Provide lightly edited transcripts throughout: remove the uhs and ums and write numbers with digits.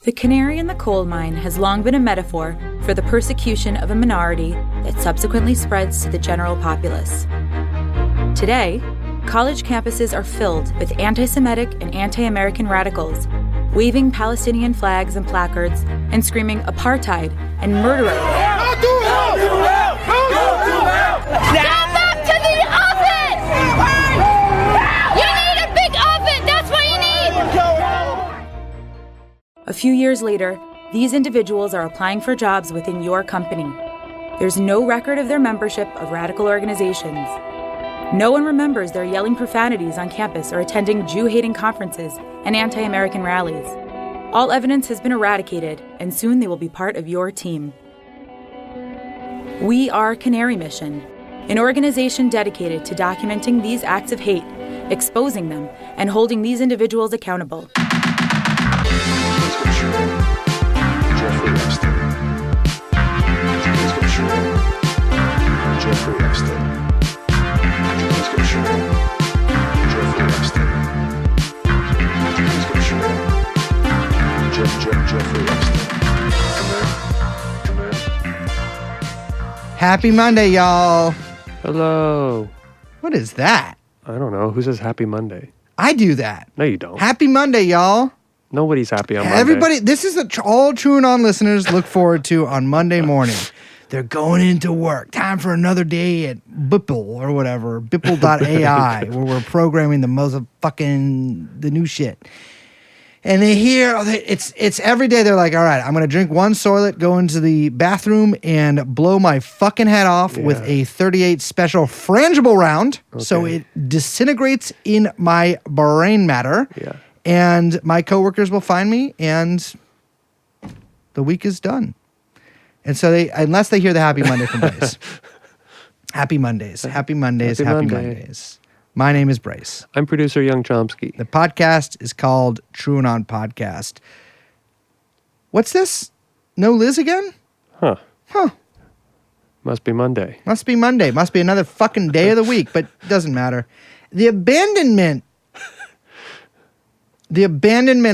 The canary in the coal mine has long been a metaphor for the persecution of a minority that subsequently spreads to the general populace. Today, college campuses are filled with anti-Semitic and anti-American radicals, waving Palestinian flags and placards and screaming apartheid and murderer. Stand up to the oven! You need a big oven! That's what you need! A few years later, these individuals are applying for jobs within your company. There's no record of their membership of radical organizations. No one remembers their yelling profanities on campus or attending Jew-hating conferences and anti-American rallies. All evidence has been eradicated, and soon they will be part of your team. We are Canary Mission, an organization dedicated to documenting these acts of hate, exposing them, and holding these individuals accountable. Happy Monday, y'all. Hello. What is that? I don't know. Who says Happy Monday? I do that. No, you don't. Happy Monday, y'all. Nobody's happy on Monday. Everybody, this is what all TrueAnon listeners look forward to on Monday morning. They're going into work. Time for another day at Bipple or whatever. Bipple.ai, where we're programming the new shit. And they hear, it's every day they're like, all right, I'm going to drink one soylent, go into the bathroom and blow my fucking head off with a 38 special frangible round. Okay. So it disintegrates in my brain matter. Yeah. And my coworkers will find me and the week is done. And so unless they hear the Happy Monday from Brace. Happy Mondays. Happy Mondays. Happy Mondays. My name is Brace. I'm producer Young Chomsky. The podcast is called TrueAnon Podcast. What's this? No Liz again? Huh. Huh. Must be Monday. Must be Monday. Must be another fucking day of the week, but doesn't matter. The abandonment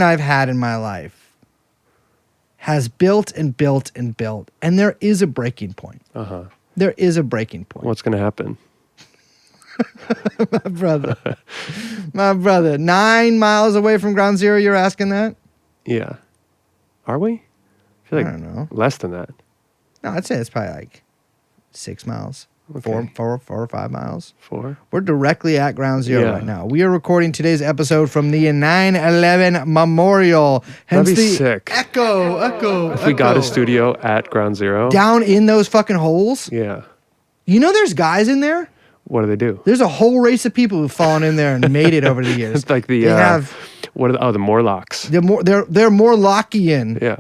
I've had in my life has built and built and built, and there is a breaking point. Uh-huh. There is a breaking point. What's going to happen? My brother, 9 miles away from ground zero, you're asking that? Yeah. Are we? I feel like I don't know. less than that. No, I'd say it's probably like 6 miles, Okay. 4 or 5 miles. 4? We're directly at ground zero right now. We are recording today's episode from the 9/11 Memorial. Hence That'd be the sick. Echo. If we got a studio at Ground Zero. Down in those fucking holes. Yeah. You know there's guys in there? What do they do? There's a whole race of people who've fallen in there and made it over the years. It's like the they have, the Morlocks. they're more Lockean Yeah.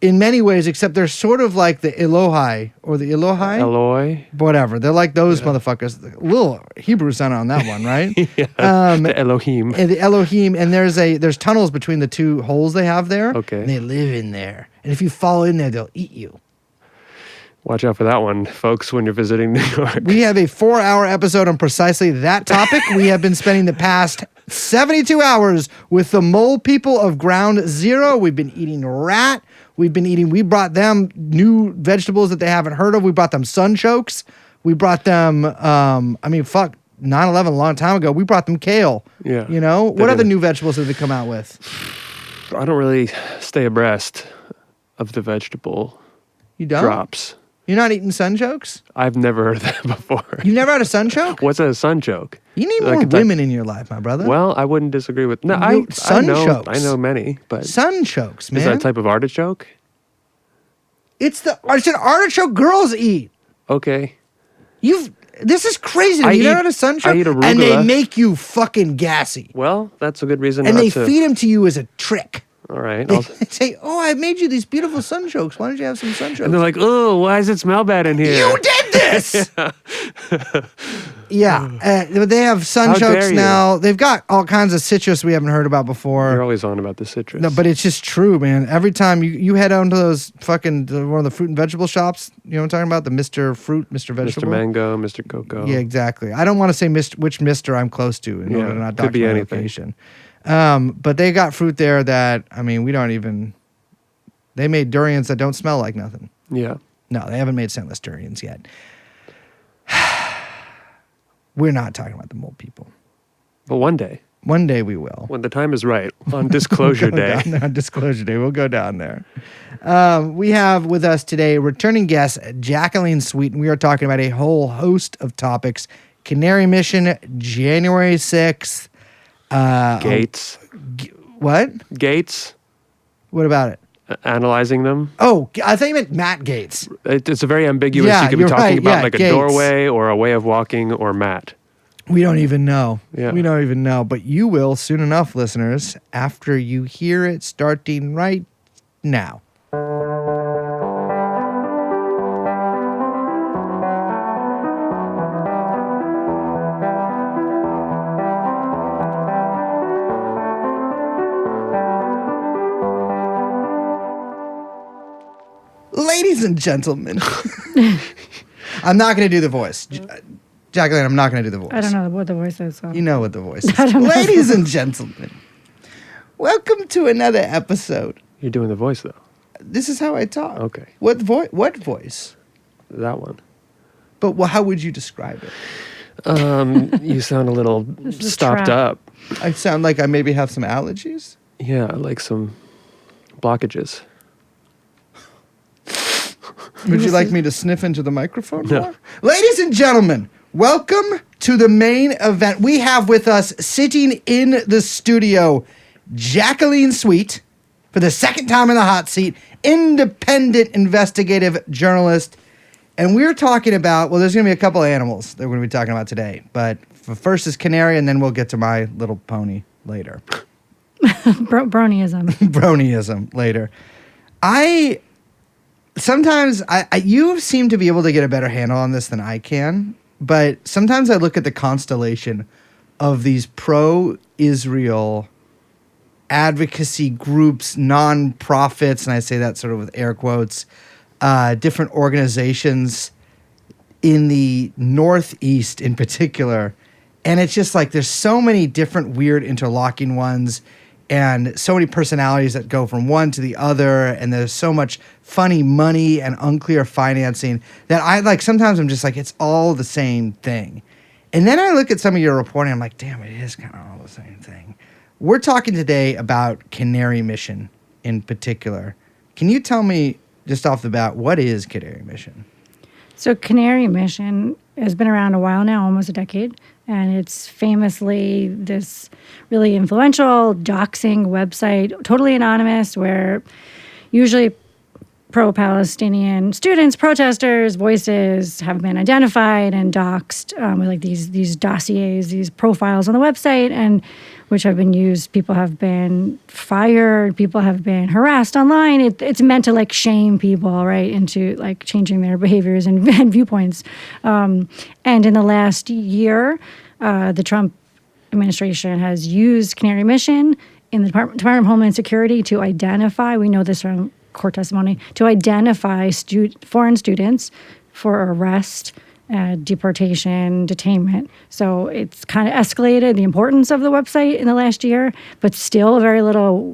in many ways, except they're sort of like the Elohai or the Elohai. Eloi. Whatever. They're like those motherfuckers. A little Hebrew sound on that one, right? The Elohim. And the Elohim, and there's tunnels between the two holes they have there. Okay. And they live in there. And if you fall in there, they'll eat you. Watch out for that one, folks, when you're visiting New York. We have a 4-hour episode on precisely that topic. We have been spending the past 72 hours with the mole people of Ground Zero. We've been eating rat. We brought them new vegetables that they haven't heard of. We brought them sunchokes. We brought them, 9/11 a long time ago. We brought them kale. Yeah. You know? What other new vegetables did they come out with? I don't really stay abreast of the vegetable You don't? drops. You're not eating sunchokes? I've never heard of that before. You never had a sunchoke? What's a sunchoke? You need Like more a type- women in your life, my brother. Well, I wouldn't disagree with. No, I know many, but sunchokes, man. is that a type of artichoke? It's an artichoke girls eat. Okay. This is crazy. You never had a sunchoke? I eat arugula. And they make you fucking gassy. Well, that's a good reason. And not they to... feed them to you as a trick. All right. They say, "Oh, I made you these beautiful sunchokes. Why don't you have some sunchokes?" And they're like, "Oh, why does it smell bad in here?" You did this. Yeah, but they have sunchokes now. They've got all kinds of citrus we haven't heard about before. You're always on about the citrus. No, but it's just true, man. Every time you head out to those fucking one of the fruit and vegetable shops, you know what I'm talking about? The Mr. Fruit, Mr. Vegetable. Mr. Mango, Mr. Cocoa. Yeah, exactly. I don't want to say which Mr. I'm close to in order to not could be document anything. location. But they got fruit there that, we don't even They made durians that don't smell like nothing. Yeah. No, they haven't made scentless durians yet. We're not talking about the mole people. But one day, One day we will. when the time is right, on Disclosure Day. On Disclosure Day, we'll go down there. We have with us today returning guest Jacqueline Sweet, and we are talking about a whole host of topics. Canary Mission, January 6th. Gates. What? Gates. What about it? Analyzing them. Oh, I thought you meant Matt Gates. It's a very ambiguous. Yeah, you could be you're talking right. about Yeah, like a Gates. doorway or a way of walking or mat. We don't even know. Yeah. We don't even know. But you will soon enough, listeners, after you hear it starting right now. Ladies and gentlemen, I'm not going to do the voice. Jacqueline, I'm not going to do the voice. I don't know what the voice is. So. You know what the voice is. I don't know. Ladies and gentlemen, welcome to another episode. You're doing the voice though. This is how I talk. Okay. What voice? What voice? That one. But how would you describe it? You sound a little This is a stopped trap. up. I sound like I maybe have some allergies. Yeah, like some blockages. Would you like me to sniff into the microphone No. more? Ladies and gentlemen, welcome to the main event. We have with us, sitting in the studio, Jacqueline Sweet, for the second time in the hot seat, independent investigative journalist. And we're talking about, well, there's going to be a couple of animals that we're going to be talking about today. But first is Canary, and then we'll get to My Little Pony later. Bronyism. Bronyism later. Sometimes you seem to be able to get a better handle on this than I can, but sometimes I look at the constellation of these pro-Israel advocacy groups, non-profits, and I say that sort of with air quotes, different organizations in the Northeast in particular, and it's just like there's so many different weird interlocking ones and so many personalities that go from one to the other, and there's so much funny money and unclear financing that I like. Sometimes I'm just like, it's all the same thing. And then I look at some of your reporting, I'm like, damn, it is kind of all the same thing. We're talking today about Canary Mission in particular. Can you tell me, just off the bat, what is Canary Mission? So Canary Mission has been around a while now, almost a decade, and it's famously this really influential doxing website, totally anonymous, where usually pro-Palestinian students, protesters, voices have been identified and doxed with like these dossiers, these profiles on the website, and which have been used. People have been fired. People have been harassed online. It's meant to like shame people, right, into like changing their behaviors and viewpoints. And in the last year, the Trump administration has used Canary Mission in the Department of Homeland Security to identify, we know this from court testimony, to identify foreign students for arrest, deportation, detainment. So it's kind of escalated the importance of the website in the last year, but still very little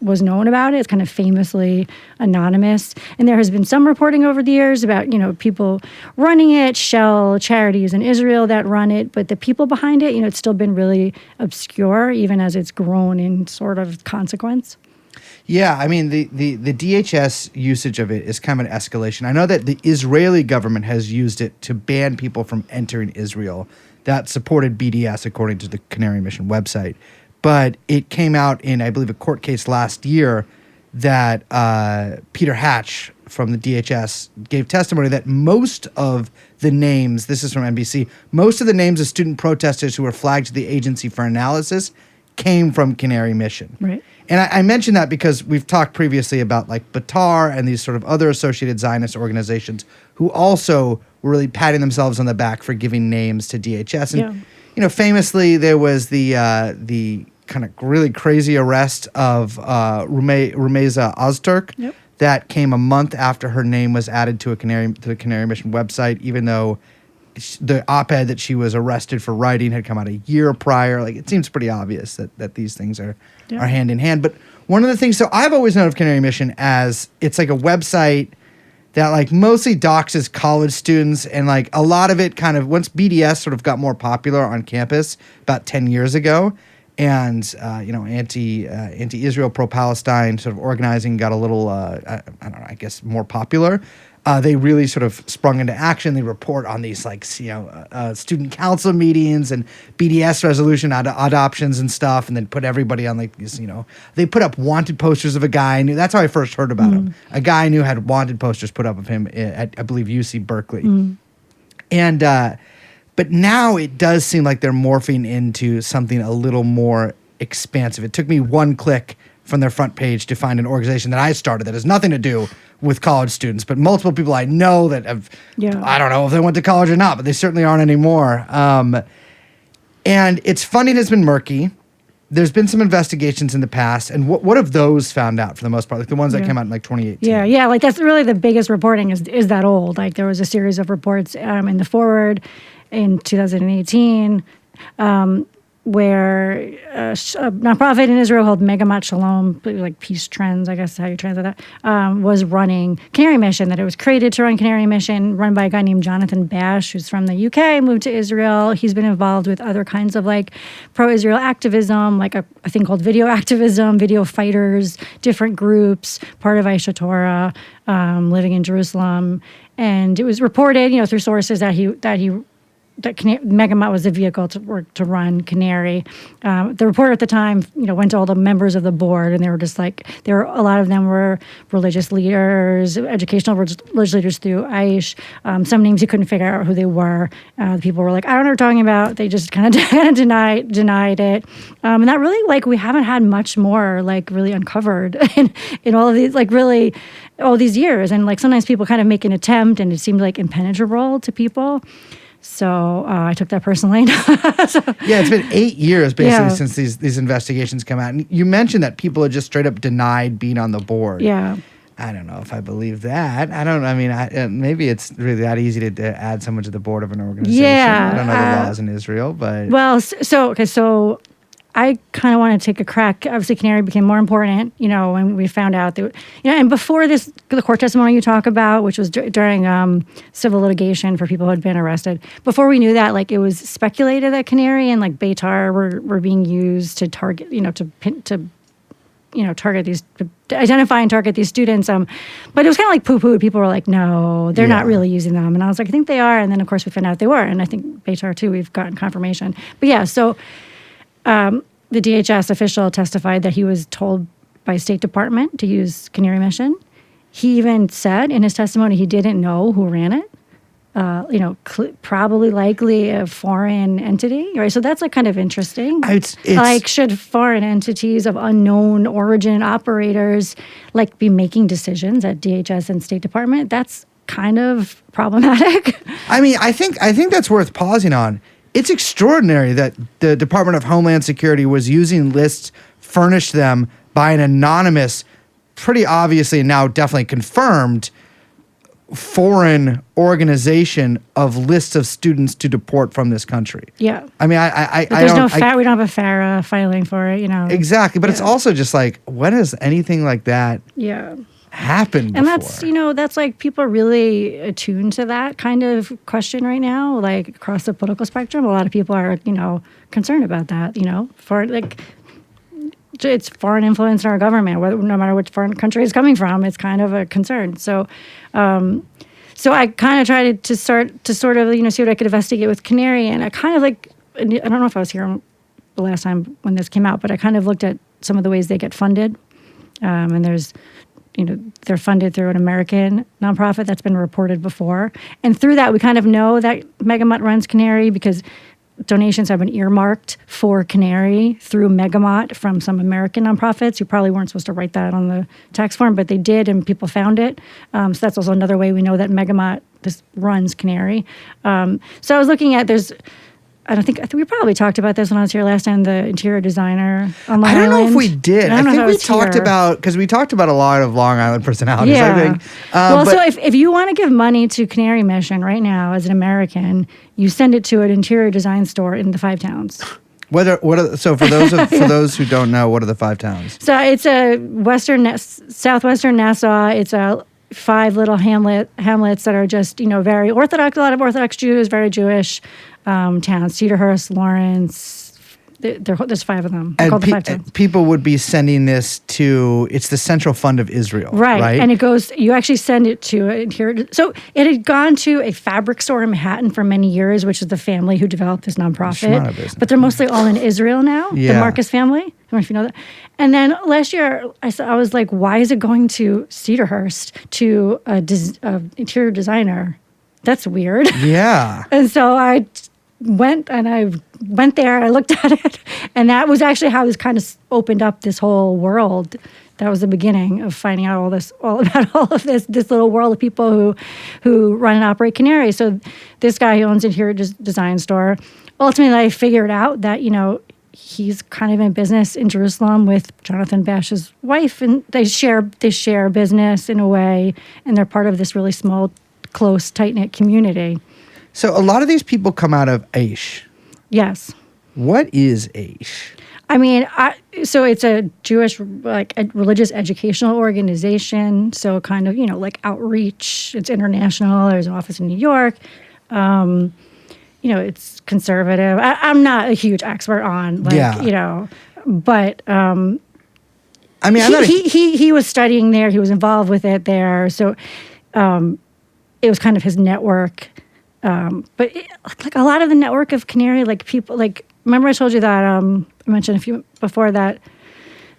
was known about it. It's kind of famously anonymous. And there has been some reporting over the years about, people running it, shell charities in Israel that run it, but the people behind it, it's still been really obscure, even as it's grown in sort of consequence. Yeah, I mean, the DHS usage of it is kind of an escalation. I know that the Israeli government has used it to ban people from entering Israel. That supported BDS, according to the Canary Mission website. But it came out in, I believe, a court case last year that Peter Hatch from the DHS gave testimony that most of the names, this is from NBC, most of the names of student protesters who were flagged to the agency for analysis came from Canary Mission. Right. And I mention that because we've talked previously about like Batar and these sort of other associated Zionist organizations who also were really patting themselves on the back for giving names to DHS. And, famously there was the kind of really crazy arrest of Rumeza Ozturk that came a month after her name was added to the Canary Mission website, even though the op-ed that she was arrested for writing had come out a year prior. Like, it seems pretty obvious that these things are hand in hand. But one of the things, so I've always known of Canary Mission as it's like a website that like mostly doxes college students, and like a lot of it kind of, once BDS sort of got more popular on campus about 10 years ago, and anti-Israel, pro-Palestine sort of organizing got a little, I don't know, I guess more popular. They really sort of sprung into action. They report on these student council meetings and BDS resolution adoptions and stuff, and then put everybody on like these, they put up wanted posters of a guy I knew. That's how I first heard about him. A guy I knew had wanted posters put up of him at, I believe, UC Berkeley. And, but now it does seem like they're morphing into something a little more expansive. It took me one click from their front page to find an organization that I started that has nothing to do with college students, but multiple people I know that have, I don't know if they went to college or not, but they certainly aren't anymore. And it's funding has been murky. There's been some investigations in the past. And what have those found out for the most part? Like the ones that came out in like 2018? Yeah. Like that's really the biggest reporting is that old. Like there was a series of reports in the Forward in 2018, where a nonprofit in Israel called Megamat Shalom, like Peace Trends, I guess is how you translate that, was running Canary Mission, that it was created to run Canary Mission, run by a guy named Jonathan Bash, who's from the UK, moved to Israel. He's been involved with other kinds of like pro-Israel activism, like a thing called video activism, video fighters, different groups, part of Aisha Torah, living in Jerusalem. And it was reported, through sources that Megamat was the vehicle to run Canary. The reporter at the time, went to all the members of the board, and they were just like, a lot of them were religious leaders, educational religious leaders through Aish. Some names you couldn't figure out who they were. The people were like, I don't know what you're talking about. They just kind of denied it. And that really, like, we haven't had much more, like, really uncovered in all of these, like, really, all these years. And, like, sometimes people kind of make an attempt, and it seemed, like, impenetrable to people. So I took that personally. Yeah, it's been 8 years basically since these investigations come out. And you mentioned that people had just straight up denied being on the board. Yeah. I don't know if I believe that. Maybe it's really that easy to add someone to the board of an organization. Yeah. I don't know the laws in Israel, but. Well, so I kind of want to take a crack. Obviously, Canary became more important, when we found out that, and before this, the court testimony you talk about, which was during civil litigation for people who had been arrested. Before we knew that, like, it was speculated that Canary and like Beitar were being used to target, target these, to identify and target these students. But it was kind of like poo-pooed. People were like, no, they're not really using them. And I was like, I think they are. And then, of course, we found out they were. And I think Beitar, too, we've gotten confirmation. But yeah, so the DHS official testified that he was told by State Department to use Canary Mission. He even said in his testimony he didn't know who ran it. Probably likely a foreign entity, right? So that's like kind of interesting. Like, should foreign entities of unknown origin operators like be making decisions at DHS and State Department? That's kind of problematic. I mean, I think that's worth pausing on. It's extraordinary that the Department of Homeland Security was using lists furnished them by an anonymous, pretty obviously now definitely confirmed, foreign organization of lists of students to deport from this country. Yeah. I mean, we don't have a FARA filing for it, Exactly, but it's also just like, when has anything like that happened before? And that's like, people are really attuned to that kind of question right now, like across the political spectrum. A lot of people are, concerned about that, for like, it's foreign influence in our government, no matter which foreign country it's coming from, it's kind of a concern. So I kind of tried to sort of, see what I could investigate with Canary. And I kind of like, I don't know if I was here the last time when this came out, but I kind of looked at some of the ways they get funded. And there's, they're funded through an American nonprofit that's been reported before. And through that, we kind of know that Megamat runs Canary because donations have been earmarked for Canary through Megamat from some American nonprofits who probably weren't supposed to write that on the tax form, but they did, and people found it. So that's also another way we know that Megamat runs Canary. So I was looking at, I think we probably talked about this when I was here last time, the interior designer on Long Island. I don't know if we did. I think we talked here. because we talked about a lot of Long Island personalities, I think. So if you want to give money to Canary Mission right now as an American, you send it to an interior design store in the 5 towns. So for those who don't know, what are the 5 towns? So it's a southwestern Nassau. It's a 5 little hamlets that are just, very Orthodox, a lot of Orthodox Jews, very Jewish towns. Cedarhurst, Lawrence. There's 5 of them. They're called the 5 towns. People would be sending this to, it's the Central Fund of Israel. Right. And it goes, you actually send it to here. So it had gone to a fabric store in Manhattan for many years, which is the family who developed this nonprofit. But they're mostly all in Israel now, the Marcus family. I don't know if you know that. And then last year, I was like, why is it going to Cedarhurst to an interior designer? That's weird. Yeah. And so I went there, I looked at it, and that was actually how this kind of opened up this whole world. That was the beginning of finding out all about all of this little world of people who run and operate Canary. So this guy who owns an interior design store, ultimately I figured out that, he's kind of in business in Jerusalem with Jonathan Bash's wife, and they share business in a way, and they're part of this really small, close, tight-knit community. So a lot of these people come out of Aish. Yes. What is Aish? I mean, so it's a Jewish, a religious educational organization. So kind of, like outreach. It's international. There's an office in New York. It's conservative. I'm not a huge expert on, but I mean, he was studying there. He was involved with it there. So it was kind of his network. But a lot of the network of Canary, people, remember I told you that, I mentioned a few before that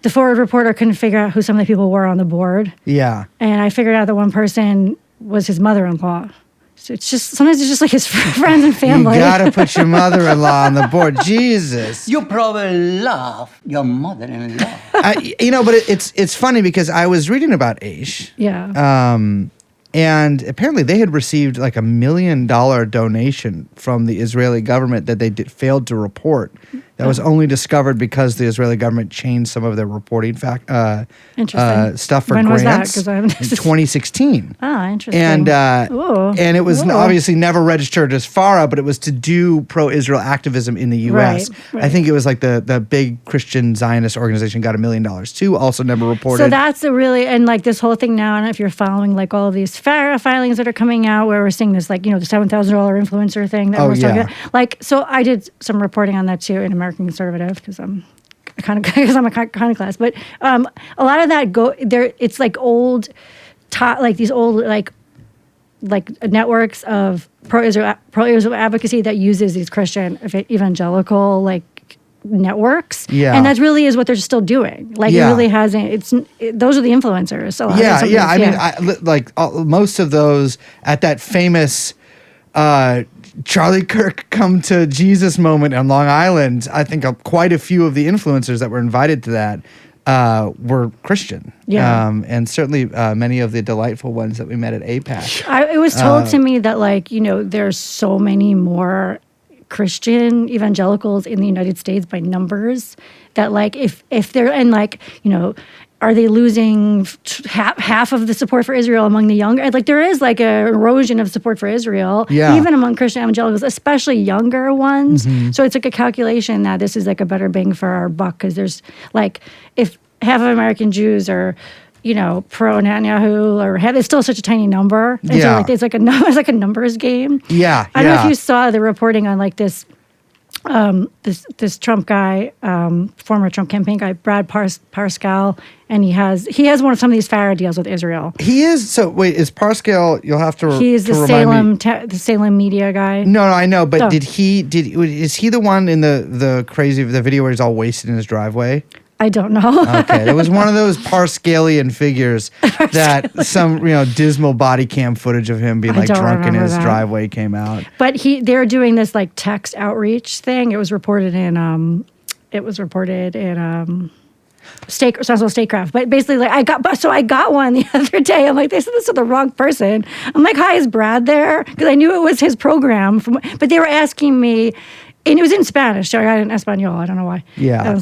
the forward reporter couldn't figure out who some of the people were on the board. Yeah. And I figured out that one person was his mother-in-law. So sometimes it's just like his friends and family. You gotta put your mother-in-law on the board. Jesus. You probably love your mother-in-law. But it's funny because I was reading about Aish. Yeah. And apparently they had received like $1 million donation from the Israeli government that they failed to report. That was only discovered because the Israeli government changed some of their reporting stuff for when grants. Was that? 'Cause in 2016. Ah, interesting. And it was obviously never registered as FARA, but it was to do pro-Israel activism in the U.S. Right. I think it was like the big Christian Zionist organization got $1 million too, also never reported. So that's this whole thing now, and if you're following all of these FARA filings that are coming out where we're seeing this the $7,000 influencer thing that we're talking about. So I did some reporting on that too in American Conservative because I'm a iconoclast. But a lot of that it's old, these old networks of pro-Israel advocacy that uses these Christian evangelical networks. Yeah. And that really is what they're still doing. It really hasn't, those are the influencers. Most of those at that famous Charlie Kirk come to Jesus moment on Long Island, I think quite a few of the influencers that were invited to that were Christian. Yeah. And certainly many of the delightful ones that we met at APAC. It was told to me that there's so many more Christian evangelicals in the United States by numbers that if they're are they losing half of the support for Israel among the younger? There is an erosion of support for Israel, even among Christian evangelicals, especially younger ones. Mm-hmm. So it's a calculation that this is a better bang for our buck because there's if half of American Jews are pro Netanyahu or it's still such a tiny number. And so it's like a numbers game. Yeah. I don't know if you saw the reporting on this Trump guy, former Trump campaign guy, Brad Parscale, and he has some of these FARA deals with Israel. He is. So wait, is Parscale? You'll have to. He's the Salem media guy. No, I know, but is he the one in the video where he's all wasted in his driveway? I don't know. Okay, it was one of those Parscalian figures that some dismal body cam footage of him being drunk in his driveway came out. But they're doing this text outreach thing. It was reported in Statecraft. But basically, I got one the other day. I'm they said this to the wrong person. I'm hi, is Brad there? Because I knew it was his program. But they were asking me. And it was in Spanish, so I got it in Espanol. I don't know why. Yeah.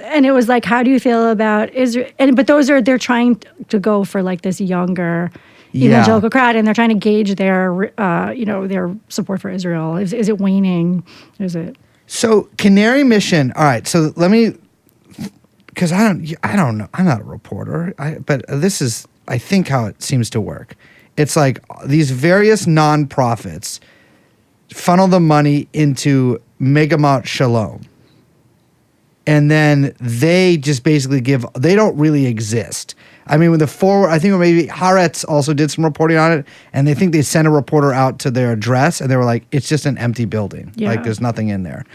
And it was how do you feel about Israel? But they're trying to go for this younger evangelical crowd, and they're trying to gauge their support for Israel. Is it waning? Is it? So Canary Mission. All right. So let me, because I don't know. I'm not a reporter. But this is, I think, how it seems to work. It's like these various nonprofits funnel the money into Megamot Shalom. And then they just basically they don't really exist. I mean, with the forward, I think maybe Haaretz also did some reporting on it, and they think they sent a reporter out to their address, and they were like, it's just an empty building. Yeah. Like, there's nothing in there.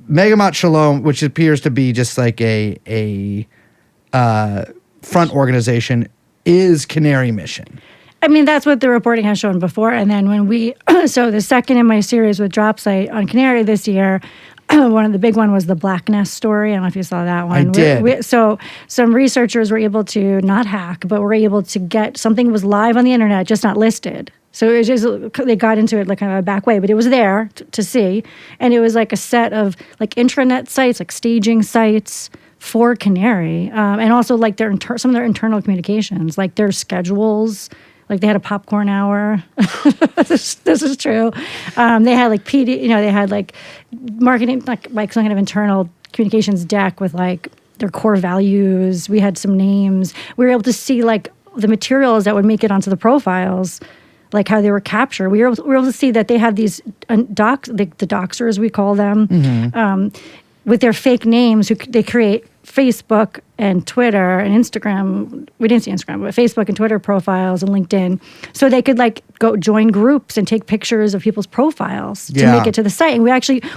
Megamot Shalom, which appears to be just like a front organization, is Canary Mission. I mean, that's what the reporting has shown before. And then when so the second in my series with Dropsite on Canary this year, one of the big one was the Black Nest story. I don't know if you saw that one. I did. So some researchers were able to not hack, but were able to get something was live on the internet, just not listed. So it was just, they got into it like kind of a back way, but it was there to see. And it was like a set of like intranet sites, like staging sites for Canary, and also like some of their internal communications, like their schedules. Like they had a popcorn hour. this is true. They had like they had like marketing, like some kind of internal communications deck with like their core values. We had some names. We were able to see like the materials that would make it onto the profiles, like how they were captured. We were able to see that they had these the doxers, we call them, with their fake names. They create Facebook and Twitter and Instagram. We didn't see Instagram, but Facebook and Twitter profiles and LinkedIn, so they could like go join groups and take pictures of people's profiles to make it to the site. And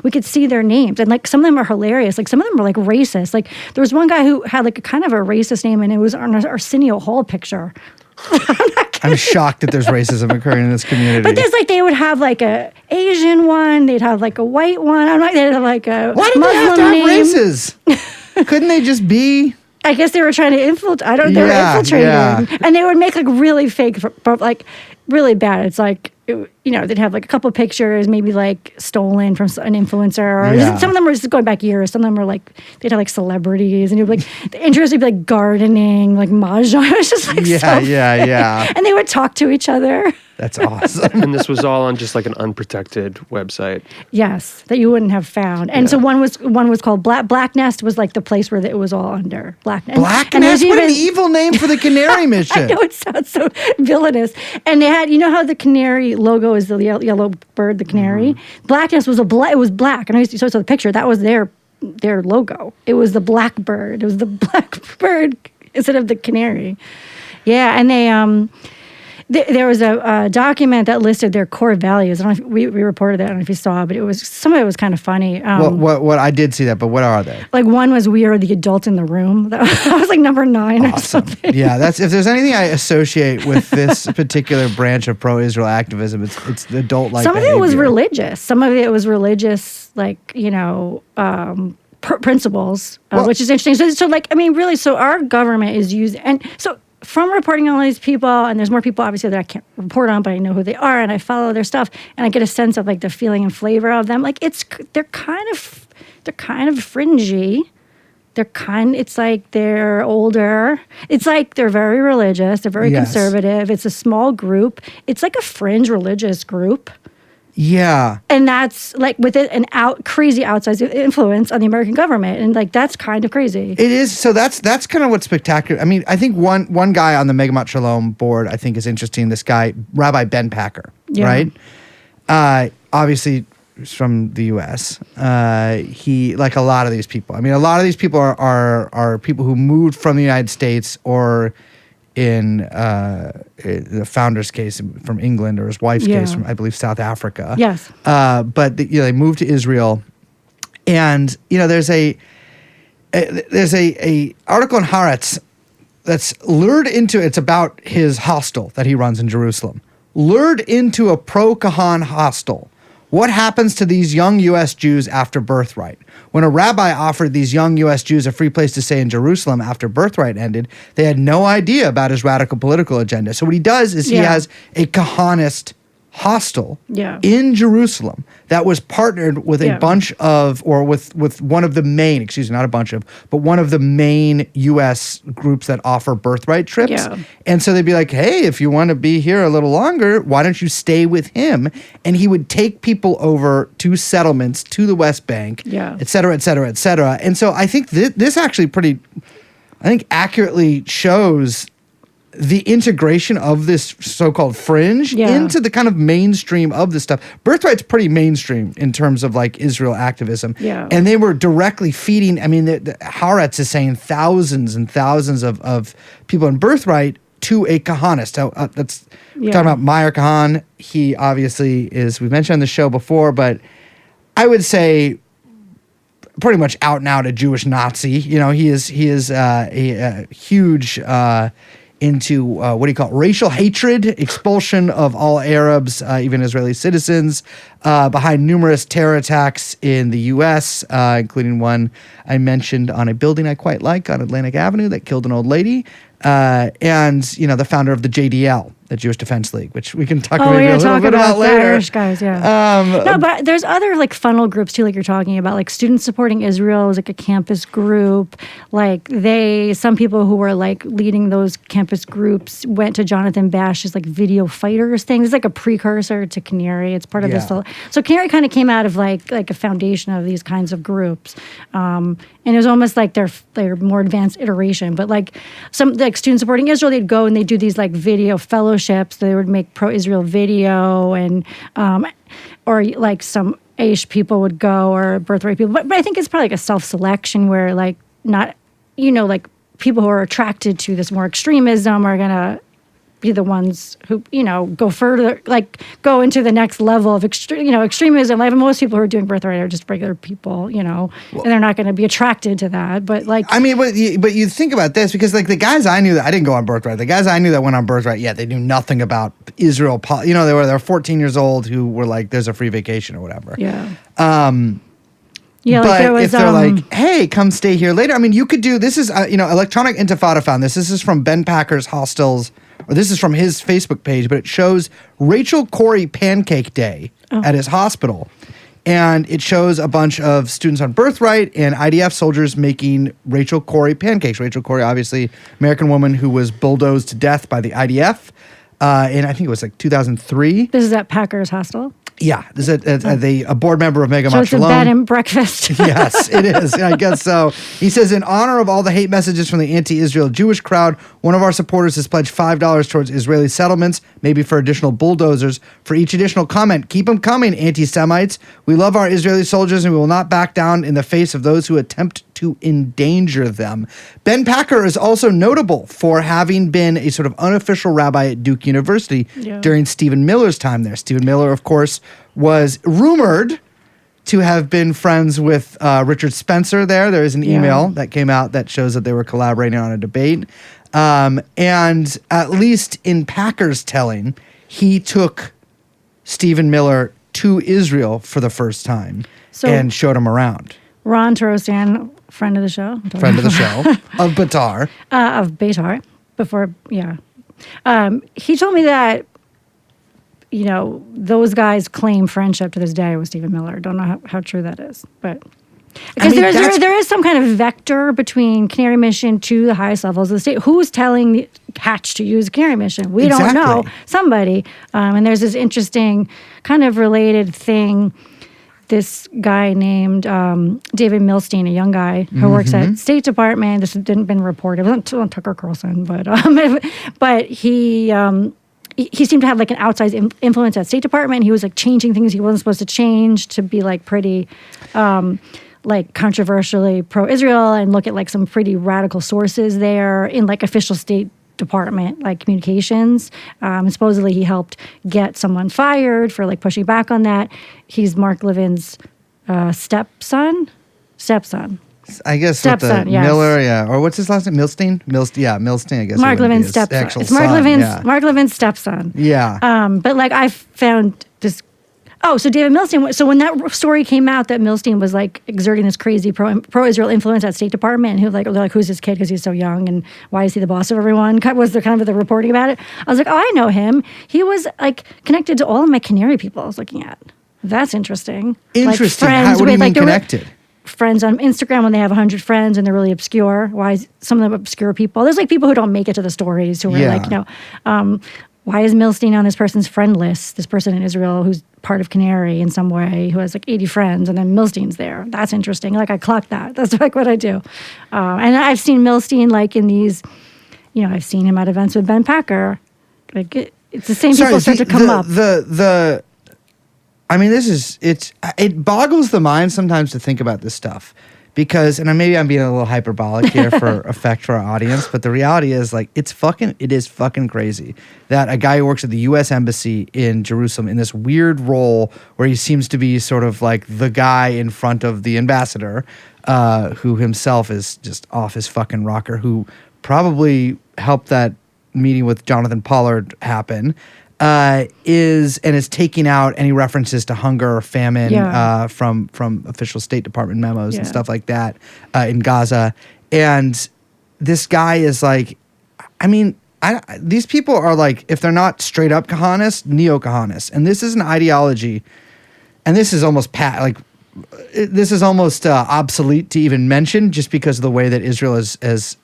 we could see their names, and like some of them are hilarious. Like some of them are like racist. Like there was one guy who had like a kind of a racist name, and it was on Arsenio Hall picture. I'm shocked that there's racism occurring in this community. But there's like they would have like a Asian one, they'd have like a white one. I'm like they'd have like a Why do they have to have races? Couldn't they just be? I guess they were trying to infiltrate. I don't know. They were infiltrating, and they would make like really fake, like really bad. It's like they'd have like a couple of pictures, maybe like stolen from an influencer. Or some of them were just going back years. Some of them were like they'd have like celebrities, and it would be like the interest would be like gardening, like mahjong. It was just like and they would talk to each other. That's awesome. And this was all on just like an unprotected website. Yes, that you wouldn't have found. And so one was called Black Nest, was like the place where it was all under Black Nest. Black Nest? What an evil name for the Canary Mission. I know, it sounds so villainous. And they had, how the canary logo is the yellow bird, the canary? Mm-hmm. Black Nest was it was black. And I used to show the picture. That was their logo. It was the black bird. It was the black bird instead of the canary. Yeah, and they there was a document that listed their core values. I don't know if we reported that. I don't know if you saw, but some of it was kind of funny. What I did see that, but what are they? Like one was "We are the adult in the room." That was like number 9 or something. Yeah, that's if there's anything I associate with this particular branch of pro-Israel activism, it's the adult-like Some behavior. of it was religious. Some of it was religious, like principles, which is interesting. So like I mean, really, so our government is using and so. From reporting on all these people, and there's more people obviously that I can't report on, but I know who they are and I follow their stuff, and I get a sense of like the feeling and flavor of them. Like they're kind of fringy. It's like they're older. It's like they're very religious. They're very conservative. It's a small group. It's like a fringe religious group. Yeah. And that's like with it crazy outsized influence on the American government. And like that's kind of crazy. It is. So that's kind of what's spectacular. I mean, I think one guy on the Megamot Shalom board I think is interesting. This guy, Rabbi Ben Packer, right? Obviously he's from the US. He, like a lot of these people. I mean, a lot of these people are people who moved from the United States or in the founder's case from England, or his wife's case from, I believe, South Africa. Yes. But they moved to Israel, and there's a article in Haaretz that's lured into. It's about his hostel that he runs in Jerusalem. Lured into a pro-Kahan hostel. What happens to these young U.S. Jews after birthright? When a rabbi offered these young U.S. Jews a free place to stay in Jerusalem after birthright ended, they had no idea about his radical political agenda. So what he does is he has a Kahanist hostel Yeah. in Jerusalem that was partnered with a bunch of, or with one of the main, excuse me, not a bunch of, but one of the main U.S. groups that offer birthright trips. Yeah. And so they'd be like, hey, if you want to be here a little longer, why don't you stay with him? And he would take people over to settlements, to the West Bank, et cetera, et cetera, et cetera. And so I think this actually accurately shows the integration of this so-called fringe into the kind of mainstream of this stuff. Birthright's pretty mainstream in terms of like Israel activism. Yeah. And they were directly feeding, I mean, the Haaretz is saying thousands and thousands of people in Birthright to a Kahanist. That's talking about Meyer Kahan. He obviously is, we've mentioned on the show before, but I would say pretty much out and out a Jewish Nazi. You know, he is a huge into what do you call it? Racial hatred, expulsion of all Arabs, even Israeli citizens, behind numerous terror attacks in the U.S., including one I mentioned on a building I quite like on Atlantic Avenue that killed an old lady. And, you know, the founder of the JDL, the Jewish Defense League, which we can talk maybe a little bit about later. Irish guys, no, but there's other like funnel groups too, like you're talking about, like Students Supporting Israel is like a campus group. Like some people who were like leading those campus groups went to Jonathan Bash's like Video Fighters thing. It's like a precursor to Canary. It's part of this. So Canary kind of came out of like a foundation of these kinds of groups. And it was almost like their more advanced iteration. But like some like Students Supporting Israel, they'd go and they'd do these like video fellowships. They would make pro-Israel video and or like some Aish people would go or birthright people. But I think it's probably like a self-selection where like not, you know, like people who are attracted to this more extremism are going to be the ones who, you know, go further, like go into the next level of extremism. Like most people who are doing birthright are just regular people, you know, and they're not going to be attracted to that. But like, I mean, but you think about this because like the guys I knew that I didn't go on birthright. The guys I knew that went on birthright, they knew nothing about Israel. You know, they were 14 years old who were like, "There's a free vacation" or whatever. Yeah. Yeah, but like there was, if they're like, "Hey, come stay here later," I mean, you could do this. Is Electronic Intifada found this. This is from Ben Packer's Hostels. Or this is from his Facebook page, but it shows Rachel Corrie Pancake Day at his hospital. And it shows a bunch of students on birthright and IDF soldiers making Rachel Corrie pancakes. Rachel Corrie, obviously, American woman who was bulldozed to death by the IDF in, I think it was like 2003. This is at Packer's Hostel? Yeah, this is a board member of Mega So it's a bed and breakfast. Yes, it is. I guess so. He says, in honor of all the hate messages from the anti-Israel Jewish crowd, one of our supporters has pledged $5 towards Israeli settlements, maybe for additional bulldozers. For each additional comment, keep them coming, anti-Semites. We love our Israeli soldiers and we will not back down in the face of those who attempt to endanger them. Ben Packer is also notable for having been a sort of unofficial rabbi at Duke University during Stephen Miller's time there. Stephen Miller, of course, was rumored to have been friends with Richard Spencer there. There is an email that came out that shows that they were collaborating on a debate. And at least in Packer's telling, he took Stephen Miller to Israel for the first time and showed him around. Ron Torostan, friend of the show. Of Beitar. Of Beitar. Before, he told me that, you know, those guys claim friendship to this day with Stephen Miller. Don't know how true that is, but because there is some kind of vector between Canary Mission to the highest levels of the state. Who's telling the Hatch to use Canary Mission? We don't know. Somebody. And there's this interesting kind of related thing. This guy named David Milstein, a young guy who works at State Department. This didn't been reported. It wasn't on Tucker Carlson, but he seemed to have like an outsized influence at State Department. He was like changing things he wasn't supposed to change to be like pretty like controversially pro-Israel and look at like some pretty radical sources there in like official State Department like communications. And supposedly he helped get someone fired for like pushing back on that. He's Mark Levin's stepson. I guess stepson, Miller, or what's his last name? Milstein, I guess. Mark Levin's stepson. It's Mark Levin's stepson. Yeah. But like I found this Oh, so David Milstein. So when that story came out that Milstein was like exerting this crazy pro-Israel influence at State Department, and they're like, who's this kid because he's so young, and why is he the boss of everyone? Was there kind of the reporting about it? I was like, oh, I know him. He was like connected to all of my Canary people I was looking at. That's interesting. Interesting. Like friends what do you mean like, connected? Friends on Instagram when they have 100 friends and they're really obscure. Why is some of them obscure people? There's like people who don't make it to the stories who are like, why is Milstein on this person's friend list? This person in Israel who's part of Canary in some way, who has like 80 friends, and then Milstein's there. That's interesting. Like I clocked that. That's like what I do. And I've seen Milstein like in these, I've seen him at events with Ben Packer. Like it's the same people start to come up. I mean, it boggles the mind sometimes to think about this stuff. Because, and maybe I'm being a little hyperbolic here for effect for our audience, but the reality is, like, it is fucking crazy that a guy who works at the U.S. Embassy in Jerusalem in this weird role where he seems to be sort of like the guy in front of the ambassador, who himself is just off his fucking rocker, who probably helped that meeting with Jonathan Pollard happen. Is taking out any references to hunger or famine from official State Department memos and stuff like that in Gaza. And this guy is like, I mean, these people are like, if they're not straight up Kahanists, neo-Kahanists. And this is an ideology, and this is almost obsolete to even mention just because of the way that Israel has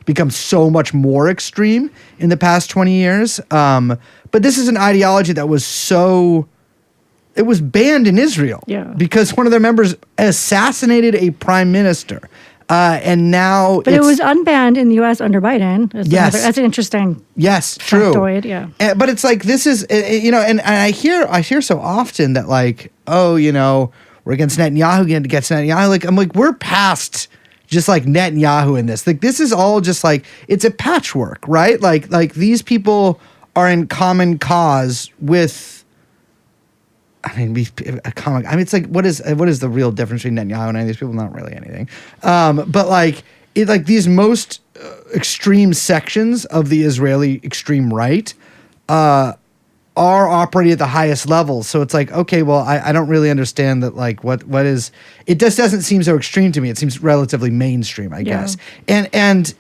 become so much more extreme in the past 20 years. But this is an ideology that it was banned in Israel because one of their members assassinated a prime minister. And now But it was unbanned in the U.S. under Biden. That's an interesting factoid, true. But it's like, this is, and I hear so often that like, we're against Netanyahu, Like, I'm like, we're past just like Netanyahu in this. Like, this is all just like, it's a patchwork, right? Like these people are in common cause with, it's like, what is the real difference between Netanyahu and any of these people? Not really anything. But like, these most extreme sections of the Israeli extreme right are operating at the highest levels. So it's like, okay, well, I don't really understand that. Like, what is? It just doesn't seem so extreme to me. It seems relatively mainstream, I guess. And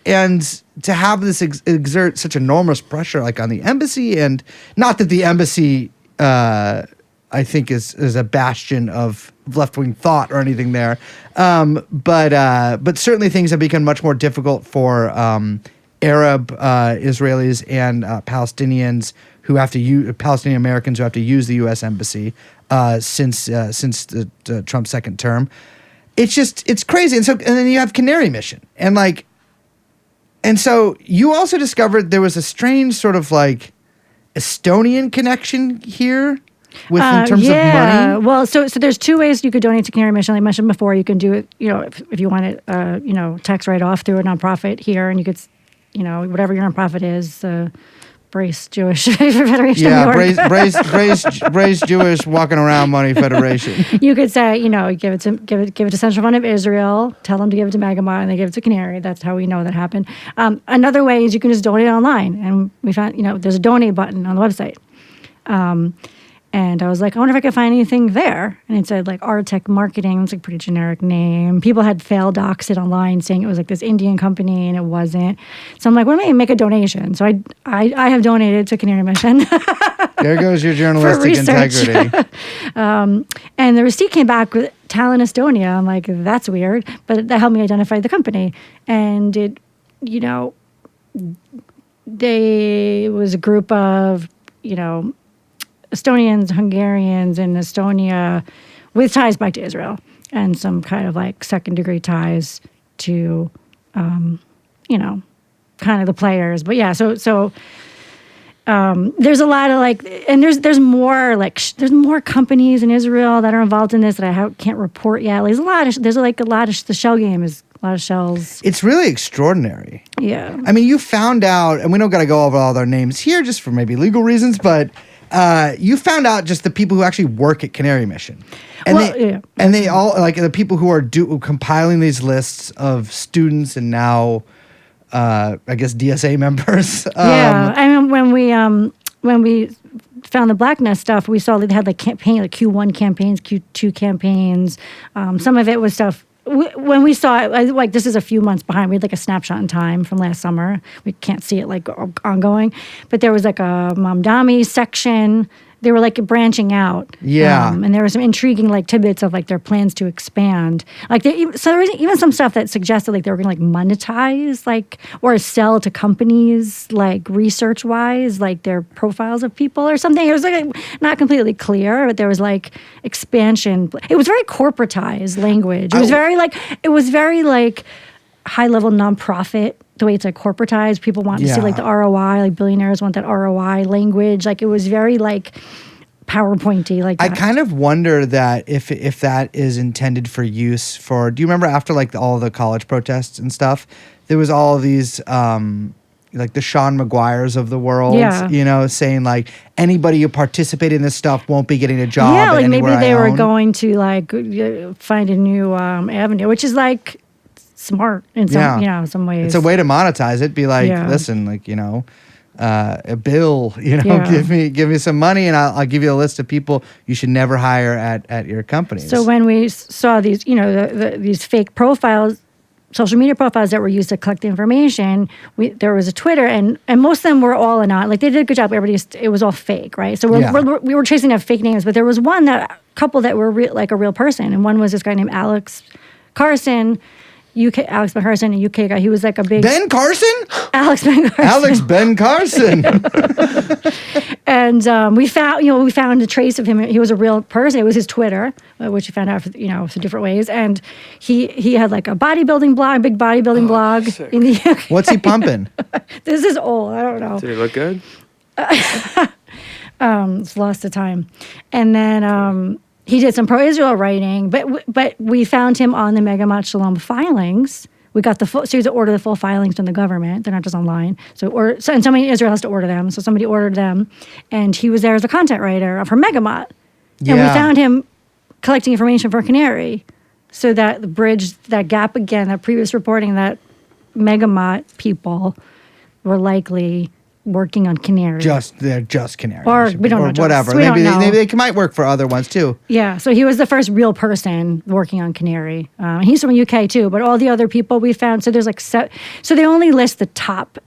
to have this exert such enormous pressure, like on the embassy, and not that the embassy, I think is a bastion of left-wing thought or anything there, but certainly things have become much more difficult for Arab Israelis and Palestinians who have to use Palestinian Americans who have to use the U.S. Embassy since the Trump second term. It's crazy, and then you have Canary Mission, and so you also discovered there was a strange sort of like Estonian connection here. In terms of money? Well, so there's two ways you could donate to Canary Mission. Like I mentioned before, you can do it, if you want it, tax write-off through a nonprofit here, and you could, whatever your nonprofit is, Brace Jewish Federation. Yeah, Brace Jewish Walking Around Money Federation. You could say, give it to Central Fund of Israel. Tell them to give it to Megamot, and they give it to Canary. That's how we know that happened. Another way is you can just donate online, and we found, there's a donate button on the website. And I was like, I wonder if I could find anything there. And it said like Artec Marketing. It's like a pretty generic name. People had failed doxed it online saying it was like this Indian company, and it wasn't. So I'm like, well, maybe make a donation. So I have donated to Canary Mission. There goes your journalistic integrity. And the receipt came back with Tallinn, Estonia. I'm like, that's weird. But that helped me identify the company. And it, it was a group of, Estonians, Hungarians in Estonia with ties back to Israel and some kind of like second degree ties to, kind of the players. But yeah, so there's a lot of like, and there's more like, there's more companies in Israel that are involved in this that I can't report yet. There's a lot of, the shell game is a lot of shells. It's really extraordinary. Yeah. I mean, you found out, and we don't got to go over all their names here just for maybe legal reasons, but you found out just the people who actually work at Canary Mission. And they all, like the people who are compiling these lists of students and now, I guess, DSA members. I mean, when we found the Black Nest stuff, we saw they had like Q1 campaigns, Q2 campaigns. Some of it was stuff. When we saw it, like this is a few months behind. We had like a snapshot in time from last summer. We can't see it like ongoing, but there was like a Mamdani section. They were like branching out. Yeah. And there were some intriguing like tidbits of like their plans to expand. Like so there was even some stuff that suggested like they were going to like monetize like or sell to companies like research wise like their profiles of people or something. It was like not completely clear, but there was like expansion. It was very corporatized language. It was very like high level nonprofit. The way it's like corporatized, people want to see like the ROI, like billionaires want that ROI language. Like it was very like PowerPointy. Like I that. kind of wonder that if that is intended for use for. Do you remember after like all the college protests and stuff? There was all of these like the Sean McGuires of the world, you know, saying like anybody who participated in this stuff won't be getting a job. Yeah, like maybe they were own. going to like find a new avenue, which is like. Smart in some, you know, some ways. It's a way to monetize it. Be like, listen, like, you know, a bill, you know, give me some money and I'll give you a list of people you should never hire at your companies. So when we saw these, you know, these fake profiles, social media profiles that were used to collect the information, there was a Twitter and most of them were all Anon. Like they did a good job. It was all fake, right? So we were chasing down fake names, but there was couple that were like a real person. And one was this guy named Alex Carson, Alex Ben Carson, a UK guy. He was like a big Ben Carson. Alex Ben Carson. And we found a trace of him. He was a real person. It was his Twitter, which we found out, through different ways. And he had like a bodybuilding blog, big bodybuilding blog sick. in the UK. What's he pumping? This is old. I don't know. Did he look good? It's lost of time. And then he did some pro-Israel writing, but we found him on the Megamat Shalom filings. We got so you have to order the full filings from the government. They're not just online. And somebody in Israel has to order them. So somebody ordered them, and he was there as a content writer for Megamat. Yeah. And we found him collecting information for Canary, so that the bridge, that gap again, that previous reporting that Megamat people were likely working on Canary. They're just Canary. Or we don't know. Or whatever. We don't know. They might work for other ones too. Yeah, so he was the first real person working on Canary. He's from the UK too, but all the other people we found, so there's like so they only list the top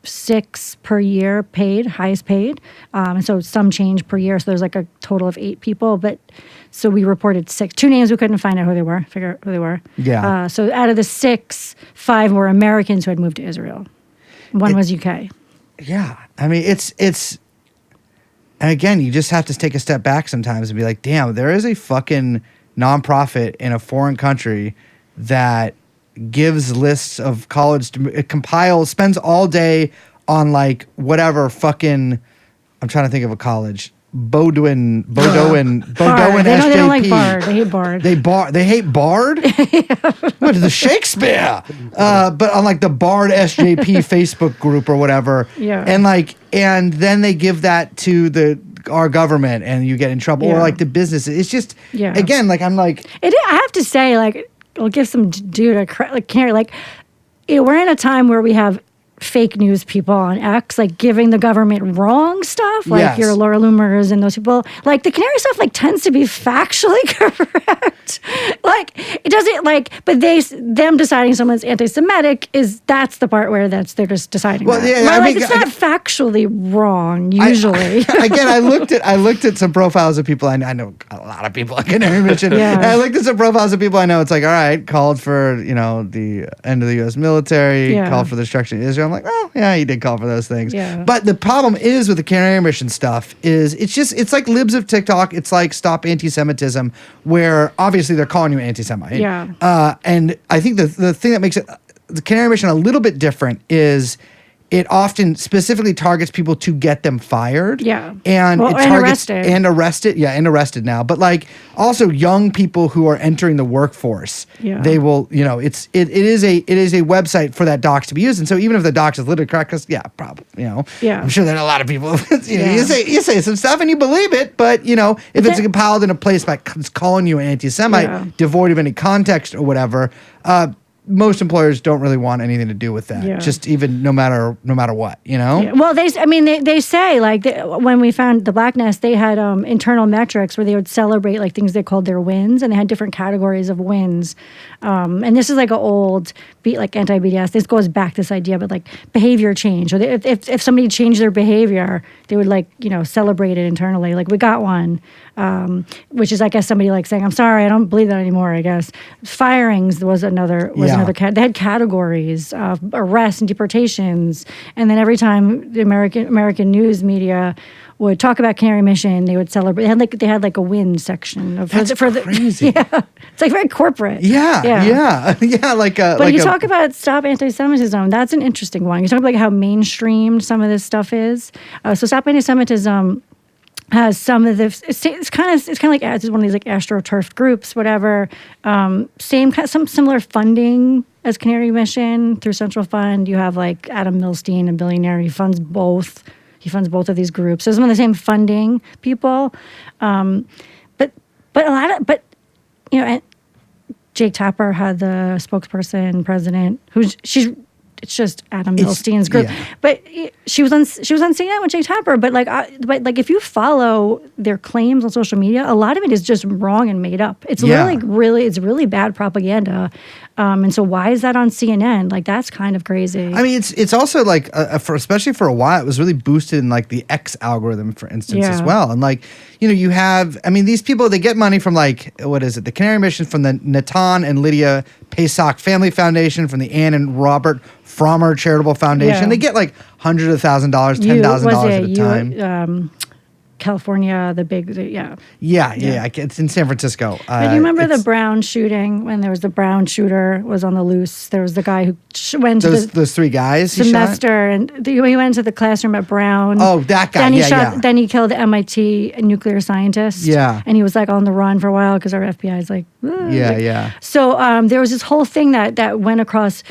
6 per year paid, highest paid, and so some change per year. So there's like a total of 8 people, but so we reported 6. 2 names we couldn't find out figure out who they were. Yeah. So out of the 6, 5 were Americans who had moved to Israel. One was UK. Yeah. I mean, it's, and again, you just have to take a step back sometimes and be like, damn, there is a fucking nonprofit in a foreign country that gives lists of college, spends all day on like whatever fucking, I'm trying to think of a college. Bowdoin, They SJP. don't like Bard. They hate Bard. They hate Bard? What is the Shakespeare? But on like the Bard SJP Facebook group or whatever. Yeah. And then they give that to our government and you get in trouble. Or like the business. It's just, again, like I'm like. I have to say, like, I'll give some due to like Canary. Like, we're in a time where we have fake news people on X, like giving the government wrong stuff, like your Laura Loomers and those people. Like the Canary stuff, like tends to be factually correct. Like it doesn't but them deciding someone's anti-Semitic that's the part where they're just deciding. Well, that. yeah, right? It's not factually wrong usually. Again, I looked at some profiles of people I know a lot of people on Canary Mission. Yeah. And I looked at some profiles of people I know. It's like, all right, called for the end of the U.S. military, called for the destruction of Israel. I'm like, oh, yeah, he did call for those things. Yeah. But the problem is with the Canary Mission stuff is it's like libs of TikTok. It's like Stop Anti-Semitism, where obviously they're calling you anti-Semite. Yeah. And I think the thing that makes the Canary Mission a little bit different is it often specifically targets people to get them fired. Yeah. And it targets arrested. and arrested now. But like also young people who are entering the workforce. Yeah. They will, it is a website for that dox to be used. And so even if the dox is literally correct, probably, I'm sure there are a lot of people, you say some stuff and you believe it, but if it's compiled in a place by calling you an anti-Semite, devoid of any context or whatever, most employers don't really want anything to do with that. Yeah. Just even no matter what, you know? Yeah. Well, they say like when we found the Black Nest, they had internal metrics where they would celebrate like things they called their wins, and they had different categories of wins. And this is like an old like anti-BDS. This goes back to this idea, but like behavior change. Or if somebody changed their behavior, they would like celebrate it internally. Like we got one, which is I guess somebody like saying, "I'm sorry, I don't believe that anymore." I guess firings was another. They had categories of arrests and deportations, and then every time the American news media would talk about Canary Mission, they would celebrate. They had like a win section of That's crazy. Yeah, it's like very corporate. Yeah. But you talk about Stop Anti-Semitism. That's an interesting one. You talk about like how mainstreamed some of this stuff is. So Stop Anti-Semitism has some of the it's kind of like it's one of these like astroturf groups, whatever. Some similar funding as Canary Mission through Central Fund. You have like Adam Milstein, a billionaire. He funds both. He funds both of these groups. So some of the same funding people, but and Jake Tapper had the spokesperson president it's just Adam Milstein's group. Yeah. But she was on CNN with Jake Tapper. But like if you follow their claims on social media, a lot of it is just wrong and made up. It's really bad propaganda. And so why is that on CNN? Like that's kind of crazy. I mean, it's also like especially for a while, it was really boosted in like the X algorithm, for instance, as well. And like you have, I mean, these people, they get money from like what is it? The Canary Mission, from the Natan and Lydia Pesach Family Foundation, from the Ann and Robert Frommer Charitable Foundation. They get like hundreds of $1,000, $10,000 at a time. California, Yeah. It's in San Francisco. But you remember the Brown shooting when there was the Brown shooter was on the loose? There was the guy who went to those three guys semester, and he went to the classroom at Brown. Oh, that guy. Then he killed the MIT nuclear scientist. Yeah. And he was like on the run for a while because our FBI is like, yeah. So there was this whole thing that went across.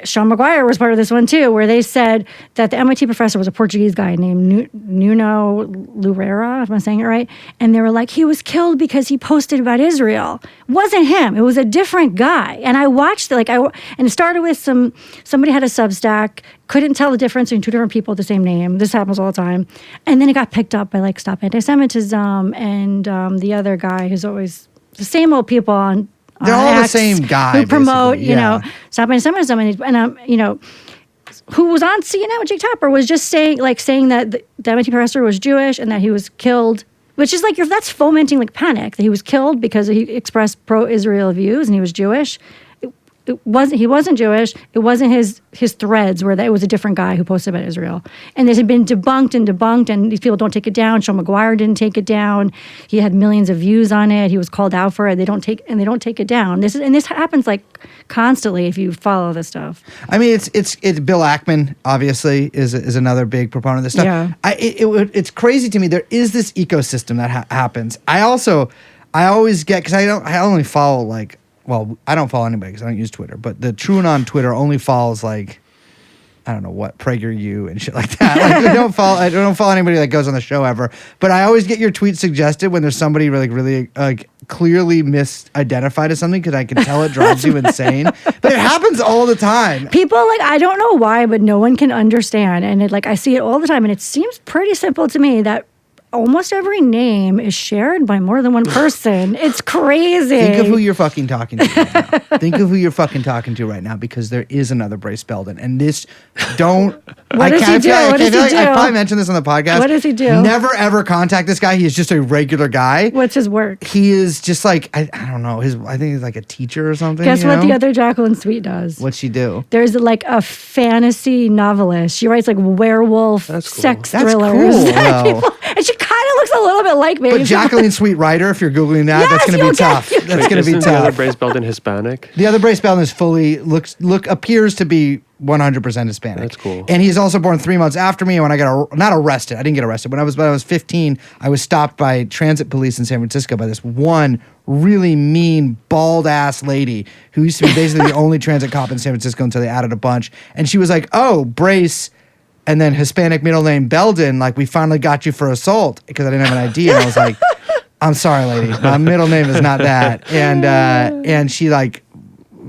Sean McGuire was part of this one too, where they said that the MIT professor was a Portuguese guy named Nuno Loureira, if I'm saying it right. And they were like, he was killed because he posted about Israel. It wasn't him. It was a different guy. And I watched it, and it started with somebody had a Substack, couldn't tell the difference between two different people with the same name. This happens all the time. And then it got picked up by like Stop Anti-Semitism and the other guy who's always the same old people on. They're all the same guy who promote, Stop Anti-Semitism, and who was on CNN with Jake Tapper was just saying that the MIT professor was Jewish and that he was killed, which is like that's fomenting like panic that he was killed because he expressed pro-Israel views and he was Jewish. He wasn't Jewish. It wasn't his threads where it was a different guy who posted about Israel. And this had been debunked, and these people don't take it down. Sean McGuire didn't take it down. He had millions of views on it. He was called out for it. They don't take it down. This happens like constantly if you follow this stuff. I mean, it's Bill Ackman obviously is another big proponent of this stuff. Yeah. It's crazy to me. There is this ecosystem that happens. I always get, because I only follow like. Well, I don't follow anybody because I don't use Twitter, but the TrueAnon Twitter only follows like, I don't know what, PragerU and shit like that. Like I don't follow anybody that goes on the show ever. But I always get your tweets suggested when there's somebody really clearly misidentified as something because I can tell it drives you insane. But it happens all the time. People I don't know why, but no one can understand, and I see it all the time, and it seems pretty simple to me that. Almost every name is shared by more than one person. It's crazy. Think of who you're fucking talking to right now. Think of who you're fucking talking to right now because there is another Bryce Belden. And this, don't... What does he do? I probably mentioned this on the podcast. What does he do? Never, ever contact this guy. He is just a regular guy. What's his work? He is just like, I don't know. I think he's like a teacher or something. Guess what the other Jacqueline Sweet does? What's she do? There's like a fantasy novelist. She writes like werewolf sex thrillers. That's cool. And she kind of looks a little bit like me. But Jacqueline Sweet writer, if you're Googling that, yes, that's going to be tough. That's going to be tough. The other Bryce Belden Hispanic? The other Bryce Belden is appears to be 100% Hispanic. That's cool. And he's also born 3 months after me. And when I got not arrested, I didn't get arrested. When I was 15, I was stopped by transit police in San Francisco by this one really mean, bald ass lady who used to be basically the only transit cop in San Francisco until they added a bunch. And she was like, "Oh, Bryce." And then Hispanic middle name Belden, like, we finally got you for assault because I didn't have an ID. And I was like, I'm sorry, lady. My middle name is not that. And she like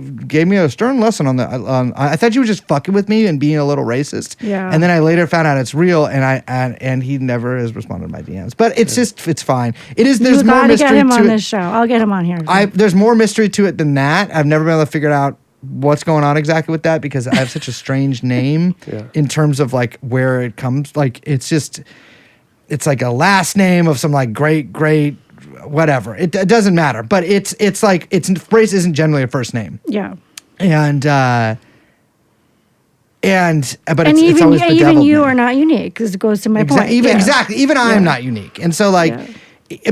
gave me a stern lesson on that. I thought she was just fucking with me and being a little racist. Yeah. And then I later found out it's real, and he never has responded to my DMs. But it's just it's fine. It is. There's more mystery get him to on it. this show. I'll get him on here. There's more mystery to it than that. I've never been able to figure out what's going on exactly with that because I have such a strange name in terms of like where it comes. Like it's like a last name of some like great whatever. It doesn't matter. But it's like race isn't generally a first name. Yeah. And but it's even always even you name. are not unique because it goes to my point. Exactly. Even I am not unique. And so like. Yeah.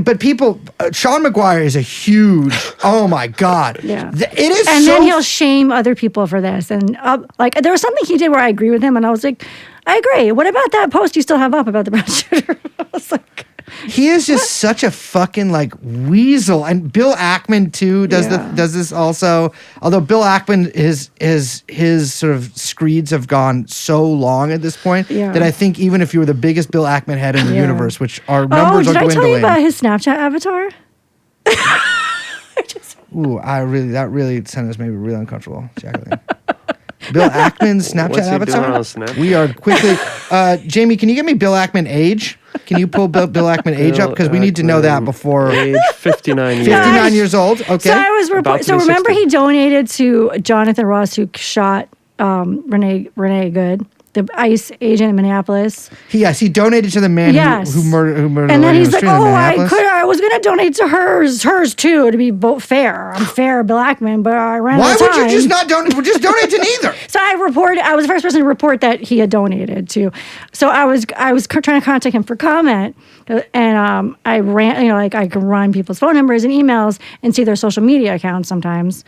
But people, Sean McGuire is a huge. Oh my God! Yeah, it is. And then he'll shame other people for this, and like there was something he did where I agree with him, and I was like, I agree. What about that post you still have up about the brown shooter? I was like, he is just such a fucking like weasel, and Bill Ackman too does this also. Although Bill Ackman his sort of screeds have gone so long at this point that I think even if you were the biggest Bill Ackman head in the universe, which our numbers are dwindling. Did I tell you about his Snapchat avatar? Ooh, that really sent us maybe really uncomfortable, Jacqueline. Bill Ackman's Snapchat avatar. We are quickly. Jamie, can you get me Bill Ackman age? Can you pull Bill Ackman age up because we need to know that before age 59 years. 59 years old. Okay. So I was so remember 60. He donated to Jonathan Ross who shot Renee Good, the ICE agent in Minneapolis. He donated to the man who murdered. And then he's like, I was going to donate to hers too, to be both fair. I'm fair, Bill Ackman, but I ran out of time. Why would you just not donate? Just donate to neither. So I was the first person to report that he had donated to. So I was trying to contact him for comment, and I ran, I can run people's phone numbers and emails and see their social media accounts sometimes.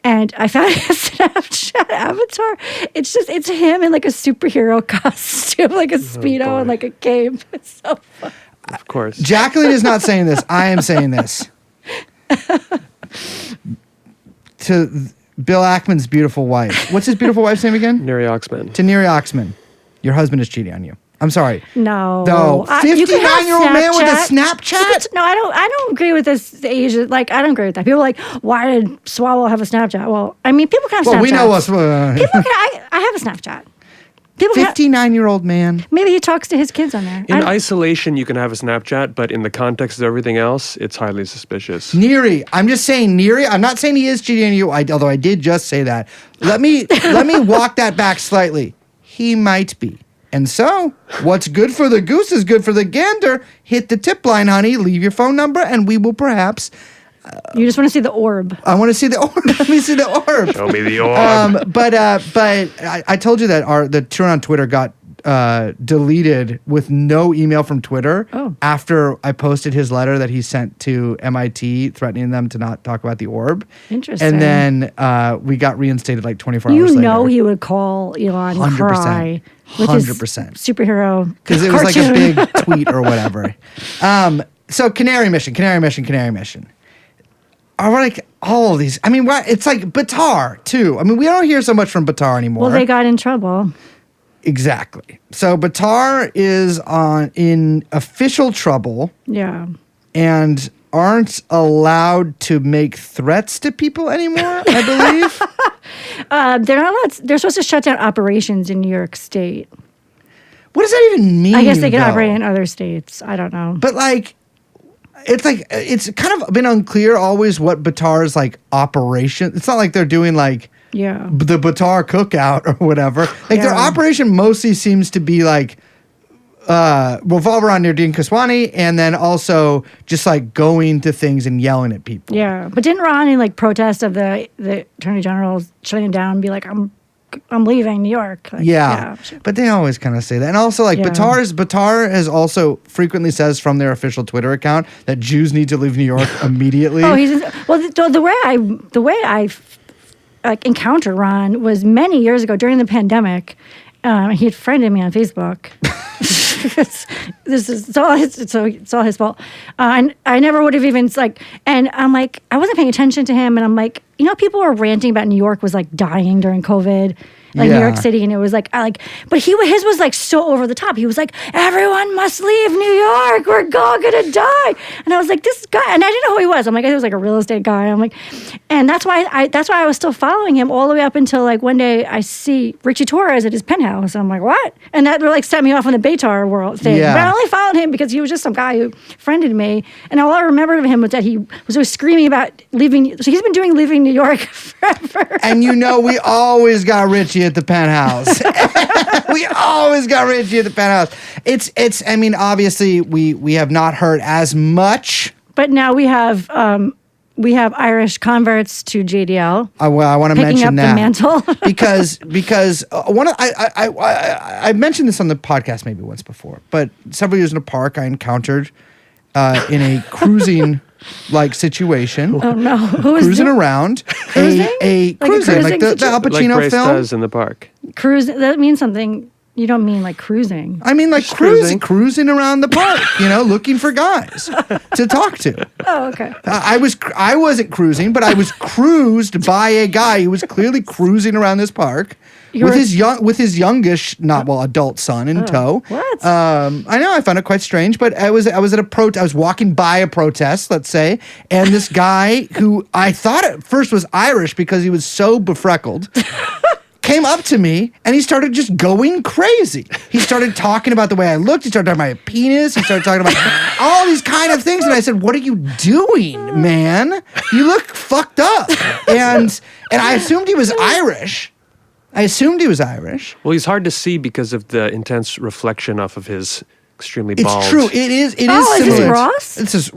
And I found his Snapchat avatar. It's him in like a superhero costume, like a Speedo and like a cape. It's so fun. Of course. Jacqueline is not saying this. I am saying this. To Bill Ackman's beautiful wife. What's his beautiful wife's name again? Neri Oxman. To Neri Oxman. Your husband is cheating on you. I'm sorry. No. 59-year-old man with a Snapchat? No, I don't agree with this age. Like, I don't agree with that. People are like, why did Swallow have a Snapchat? Well, I mean, people can have Snapchat. Well, we know us. I have a Snapchat. 59-year-old man. Maybe he talks to his kids on there. In isolation, you can have a Snapchat, but in the context of everything else, it's highly suspicious. Neri, I'm just saying Neri. I'm not saying he is cheating on you, although I did just say that. Let me walk that back slightly. He might be. And so, what's good for the goose is good for the gander. Hit the tip line, honey. Leave your phone number, and we will perhaps... you just want to see the orb. I want to see the orb. Let me see the orb. Show me the orb. But I told you that the TrueAnon Twitter got deleted with no email from Twitter after I posted his letter that he sent to MIT threatening them to not talk about the orb. Interesting. And then we got reinstated like 24 hours later. You know he would call Elon 100%. Cry. With 100%. his superhero because it was like a big tweet or whatever. So Canary Mission. Are like all of these. I mean, it's like Batar too. I mean, we don't hear so much from Batar anymore. Well, they got in trouble. Exactly. So Batar is in official trouble. Yeah. And aren't allowed to make threats to people anymore, I believe. They're not allowed. They're supposed to shut down operations in New York State. What does that even mean? I guess they can operate in other states. I don't know. But it's kind of been unclear always what Batar's like operation. It's not like they're doing like the Batar cookout or whatever. Like their operation mostly seems to be like revolve around Nardine Kaswani and then also just like going to things and yelling at people. Yeah, but didn't Ron in like protest of the Attorney General shutting it down and be like, I'm leaving New York. Like, sure. But they always kind of say that. And also like Batar has also frequently says from their official Twitter account that Jews need to leave New York immediately. The way I like encountered Ron was many years ago during the pandemic. He had friended me on Facebook. It's all his fault. And I never would have even and I'm like, I wasn't paying attention to him. And I'm like, people were ranting about New York was like dying during COVID. like Yeah. New York City, and it was like, but his was like so over the top. He was like, everyone must leave New York. We're all gonna die. And I was like, this guy, and I didn't know who he was. I'm like, he was like a real estate guy. I'm like, and that's why I was still following him all the way up until like one day I see Richie Torres at his penthouse. And I'm like, what? And that like set me off on the Baytar world thing. Yeah. But I only followed him because he was just some guy who friended me. And all I remembered of him was that he was always screaming about leaving. So he's been doing leaving New York forever. And we always got Richie at the penthouse. We always got Richie at the penthouse. It's. I mean, obviously, we have not heard as much. But now we have Irish converts to JDL. I want to picking mention up that the mantle. because I mentioned this on the podcast maybe once before, but several years in a park I encountered in a cruising like situation. Oh no! Who is cruising around? Cruising? Cruising like the Al Like Pacino Grace film. does in the park. Cruising? That means something. You don't mean like cruising. I mean, like Just cruising. cruising around the park, looking for guys to talk to. Oh, okay. I wasn't cruising, but I was cruised by a guy who was clearly cruising around this park with his youngish, adult son in tow. What? I know, I found it quite strange, but I was at I was walking by a protest, let's say, and this guy who I thought at first was Irish because he was so befreckled. Came up to me and he started just going crazy. He started talking about the way I looked. He started talking about my penis. He started talking about all these kind of things. And I said, "What are you doing, man? You look fucked up." And I assumed he was Irish. Well, he's hard to see because of the intense reflection off of his extremely bald. It's true. It is. It Oh, is is this similar. Ross? This.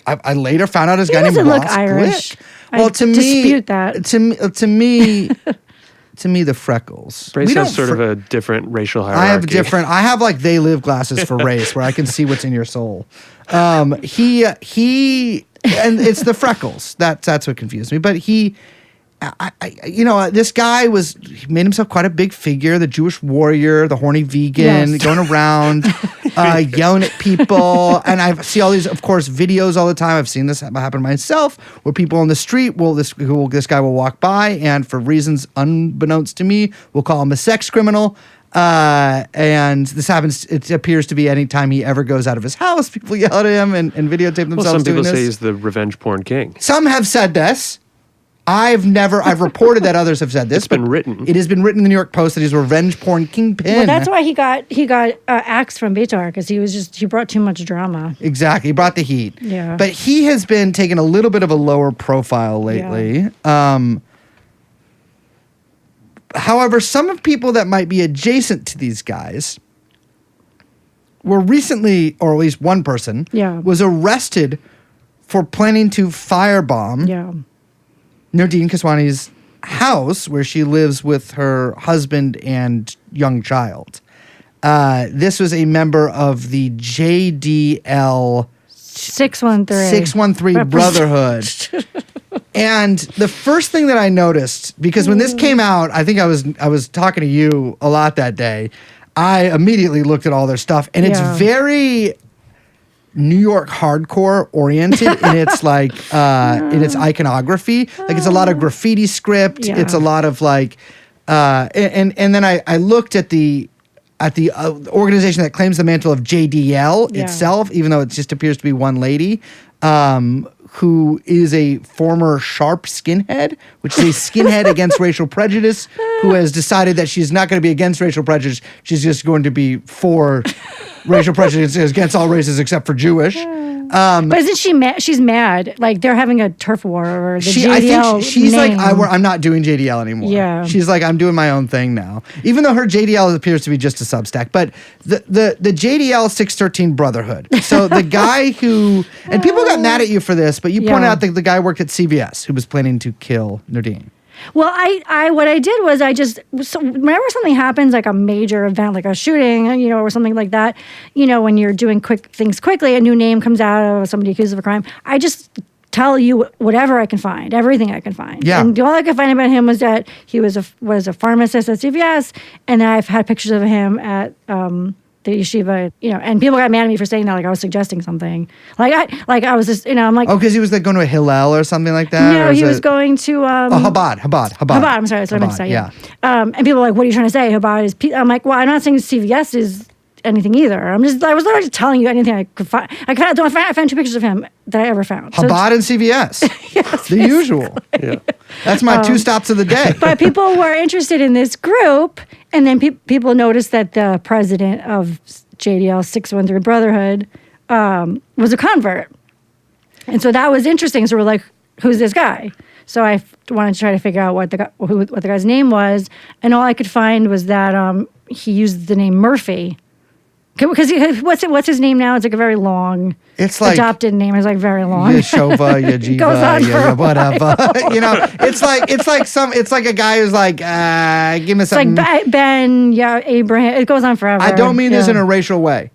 I later found out his guy named doesn't Ross look Irish. Glick. Well, I to me, dispute that. To me, the freckles. Race We has don't sort fr- of a different racial hierarchy. I have like they live glasses for race where I can see what's in your soul. He and it's the freckles. That's what confused me. But this guy he made himself quite a big figure, the Jewish warrior, the horny vegan, Yes. going around yelling at people. And I see all these, of course, videos all the time. I've seen this happen myself, where people on the street this guy will walk by, and for reasons unbeknownst to me, we'll call him a sex criminal. And this happens. It appears to be any time he ever goes out of his house, people yell at him and videotape themselves Well, some doing people this. say he's the revenge porn king. Some have said this. I've reported that others have said this. It's been written. It has been written in the New York Post that he's a revenge porn kingpin. Well, that's why he got axed from Baytar because he brought too much drama. Exactly. He brought the heat. Yeah. But he has been taking a little bit of a lower profile lately. However, some of people that might be adjacent to these guys were recently, or at least one person, was arrested for planning to firebomb Nardine Kaswani's house where she lives with her husband and young child. This was a member of the JDL 613 Brotherhood. And the first thing that I noticed, because when this came out, I think I was talking to you a lot that day, I immediately looked at all their stuff, and it's very New York hardcore oriented in its in its iconography. Like it's a lot of graffiti script. Yeah. It's a lot of like, and then I looked at the organization that claims the mantle of JDL itself, even though it just appears to be one lady, who is a former sharp skinhead, which is a skinhead against racial prejudice, who has decided that she's not going to be against racial prejudice. She's just going to be for racial prejudice against all races except for Jewish. But isn't she mad? She's mad. Like they're having a turf war over the JDL I think she's name. like, I'm not doing JDL anymore. Yeah. She's like, I'm doing my own thing now. Even though her JDL appears to be just a Substack. But the JDL 613 Brotherhood. So the guy who, and people got mad at you for this, but you pointed out that the guy worked at CVS who was planning to kill Nardine. Well, what I did was whenever something happens, like a major event, like a shooting, or something like that, when you're doing quick things quickly, a new name comes out of somebody accused of a crime, I just tell you whatever I can find, everything I can find. Yeah. And all I could find about him was that he was a pharmacist at CVS, and I've had pictures of him at the yeshiva, and people got mad at me for saying that, like I was suggesting something. Like I was just, I'm like, Oh, because he was like going to a Hillel or something like that? no, or he is was it- going to Chabad. I'm sorry, that's what I meant to say. Yeah. And people were like, what are you trying to say? Chabad is. I'm like, well, I'm not saying CVS is anything either. I was literally just telling you anything I could find. I found 2 pictures of him that I ever found. Chabad and CVS. Yes, The usual. Yeah. That's my 2 stops of the day. But people were interested in this group, and then people noticed that the president of JDL 613 Brotherhood was a convert, and so that was interesting. So we're like, "Who's this guy?" So I wanted to try to figure out what the guy's name was, and all I could find was that he used the name Murphy. Because what's his name now? It's like a very long. It's like adopted name. It's like very long. Yeshova, Yajiva, Goes on for whatever. It's like a guy who's like, give me It's something. like Ben, Abraham. It goes on forever. I don't mean this Yeah. in a racial way.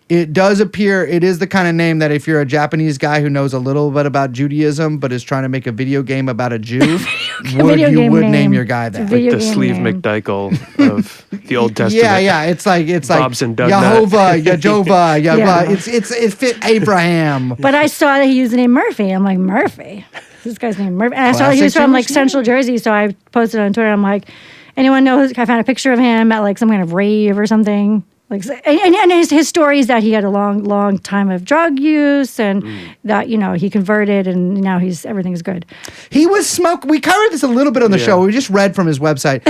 It does appear, it is the kind of name that if you're a Japanese guy who knows a little bit about Judaism but is trying to make a video game about a Jew, you would name your guy that. Video The game Sleeve name. McDykel of the Old Testament. Yeah. It's like Bob's and Doug Yehovah, Yajova, Yeah. it fit Abraham. But I saw that he used the name Murphy. I'm like, Murphy? This guy's name Murphy. And I saw that he was Classic from like Jewish Central Jersey, so I posted on Twitter. I'm like, anyone know? I found a picture of him at like some kind of rave or something. Like, and his story is that he had a long time of drug use, and that he converted, and now everything's good. He was we covered this a little bit on the show. We just read from his website.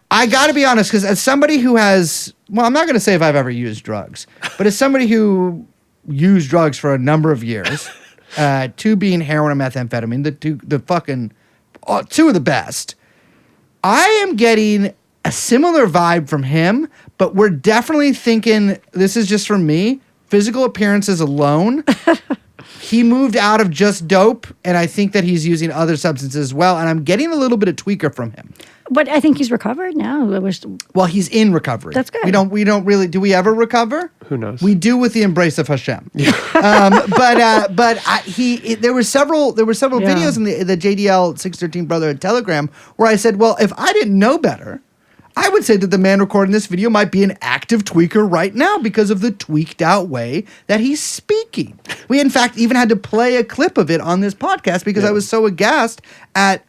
I got to be honest, because as somebody who has, I'm not going to say if I've ever used drugs, but as somebody who used drugs for a number of years, 2 being heroin and methamphetamine, the fucking 2 of the best, I am getting a similar vibe from him, but we're definitely thinking, this is just from me, physical appearances alone. He moved out of just dope, and I think that he's using other substances as well, and I'm getting a little bit of tweaker from him. But I think he's recovered now. I wish. Well, he's in recovery. That's good. We don't really, do we ever recover? Who knows? We do with the embrace of Hashem. There were several videos in the JDL 613 Brotherhood Telegram where I said, well, if I didn't know better, I would say that the man recording this video might be an active tweaker right now because of the tweaked out way that he's speaking. We, in fact, even had to play a clip of it on this podcast because I was so aghast at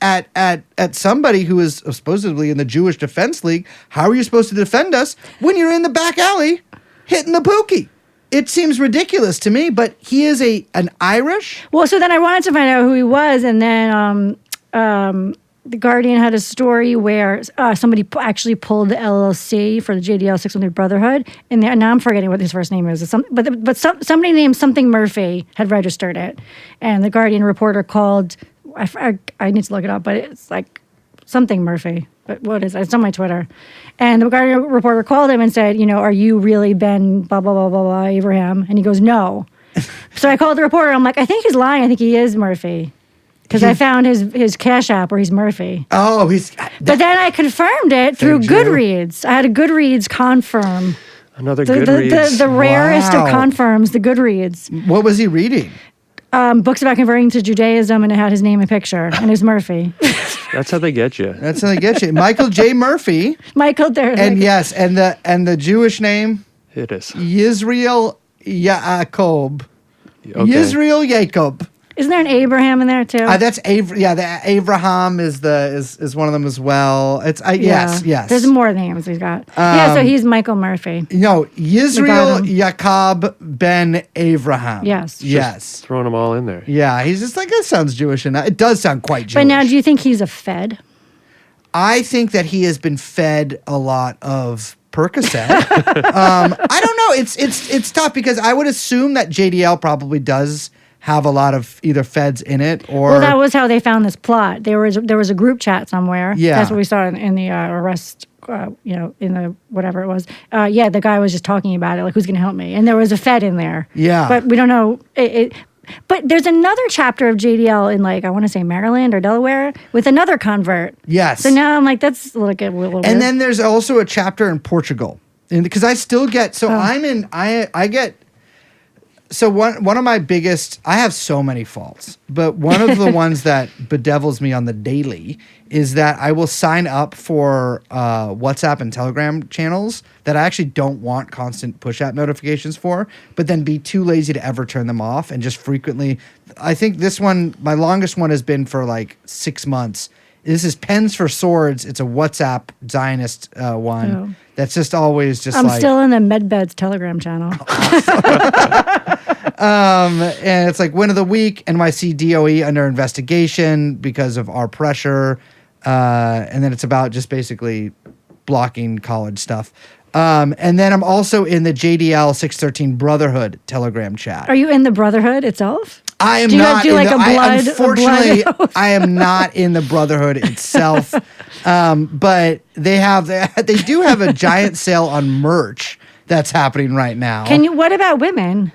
somebody who is supposedly in the Jewish Defense League. How are you supposed to defend us when you're in the back alley hitting the pookie? It seems ridiculous to me, but he is an Irish. Well, so then I wanted to find out who he was, and then The Guardian had a story where somebody actually pulled the LLC for the JDL 613 Brotherhood, and now I'm forgetting what his first name is. Somebody named something Murphy had registered it, and the Guardian reporter called. I need to look it up, but it's like something Murphy. But what is it? It's on my Twitter. And the Guardian reporter called him and said, are you really Ben blah, blah, blah, blah, blah, Abraham? And he goes, no. So I called the reporter. I'm like, I think he's lying. I think he is Murphy. Because I found his Cash App where he's Murphy. Oh, But then I confirmed it through Goodreads. I had a Goodreads confirm. Another Goodreads. The rarest of confirms, the Goodreads. What was he reading? Books about converting to Judaism, and it had his name and picture, and it was Murphy. That's how they get you. That's how they get you. Michael J. Murphy. Michael there. And yes, and the Jewish name? It is. Yisrael Yaakov. Okay. Yisrael Yaakov. Isn't there an Abraham in there too? That's the Abraham is one of them as well. It's yes. There's more names he's got. So he's Michael Murphy. Yisrael Yaakov ben Abraham. Yes. Yes. Throwing them all in there. Yeah, he's just like, that sounds Jewish, and it does sound quite Jewish. But now, do you think he's a Fed? I think that he has been fed a lot of Percocet. I don't know. It's tough because I would assume that JDL probably does have a lot of either feds in it or. Well, that was how they found this plot. There was a group chat somewhere. Yeah, that's what we saw in the arrest. In the whatever it was. The guy was just talking about it, like who's going to help me, and there was a Fed in there. Yeah, but we don't know it. But there's another chapter of JDL in I want to say Maryland or Delaware with another convert. Yes. So now I'm like, that's a little weird. And then there's also a chapter in Portugal, because I still get. So I get. So one of my biggest, I have so many faults, but one of the ones that bedevils me on the daily is that I will sign up for WhatsApp and Telegram channels that I actually don't want constant push app notifications for, but then be too lazy to ever turn them off and just frequently. I think this one, my longest one has been for like 6 months. This is Pens for Swords. It's a WhatsApp Zionist one. Oh. That's just always just I'm still in the MedBeds Telegram channel. And it's like win of the week, NYC DOE under investigation because of our pressure. And then it's about just basically blocking college stuff. And then I'm also in the JDL 613 Brotherhood Telegram chat. Are you in the Brotherhood itself? I am do you not. do like Unfortunately, a blood I am not in the Brotherhood itself. But they do have a giant sale on merch that's happening right now. What about women?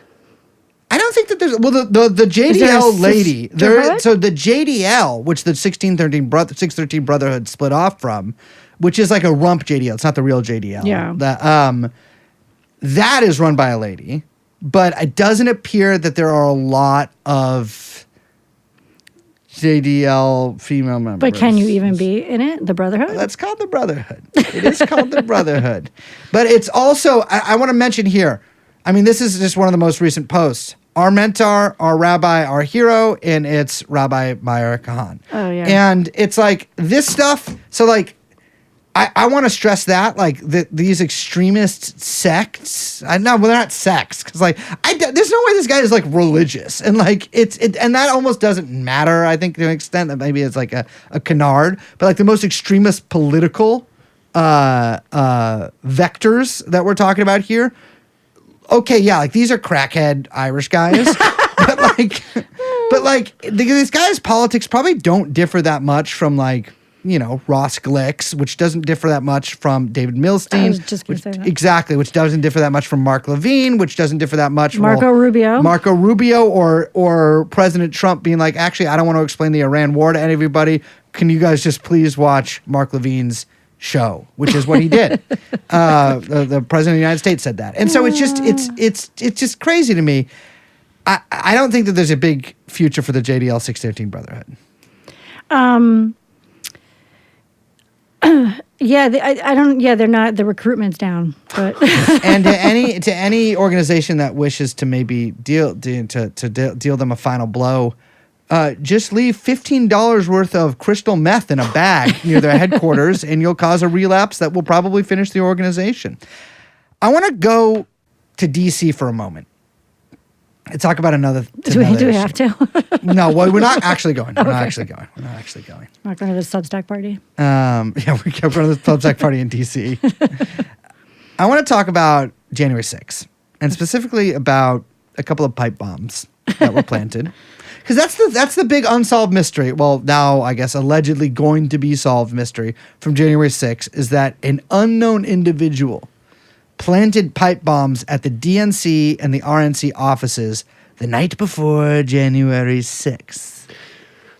I don't think that there's the JDL lady there. So the JDL, which the 613 Brotherhood split off from, which is like a rump JDL. It's not the real JDL. Yeah. That is run by a lady, but it doesn't appear that there are a lot of JDL female members. But can you even be in it? The Brotherhood? That's called the Brotherhood. It is called the Brotherhood. But it's also, I want to mention here, I mean, this is just one of the most recent posts. Our mentor, our rabbi, our hero, and it's Rabbi Meir Kahan. Oh, yeah. And it's like this stuff. So, like, I want to stress that, like, these extremist sects. They're not sects, because, like, there's no way this guy is, like, religious. And, like, and that almost doesn't matter, I think, to an extent that maybe it's, like, a canard. But, like, the most extremist political vectors that we're talking about here, okay, yeah, like these are crackhead Irish guys, but these guys' politics probably don't differ that much from like, you know, Ross Glick's, which doesn't differ that much from David Milstein. I was just going to say that. Exactly, which doesn't differ that much from Mark Levine, which doesn't differ that much from Marco Rubio, or President Trump being like, actually, I don't want to explain the Iran war to everybody. Can you guys just please watch Mark Levine's show, which is what he did. The president of the United States said that. And so it's just crazy to me. I don't think that there's a big future for the JDL 613 Brotherhood. They're not, the recruitment's down, but. And to any organization that wishes to maybe deal them a final blow, just leave $15 worth of crystal meth in a bag near their headquarters, and you'll cause a relapse that will probably finish the organization. I want to go to DC for a moment and talk about another. Do we have to? No, well, we're not actually going. We're not actually going. Not going to the Substack party. Yeah, we're going to the Substack party in DC. I want to talk about January 6th, and specifically about a couple of pipe bombs that were planted. Because that's the big unsolved mystery. Well, now I guess allegedly going to be solved mystery from January 6th is that an unknown individual planted pipe bombs at the DNC and the RNC offices the night before January 6th.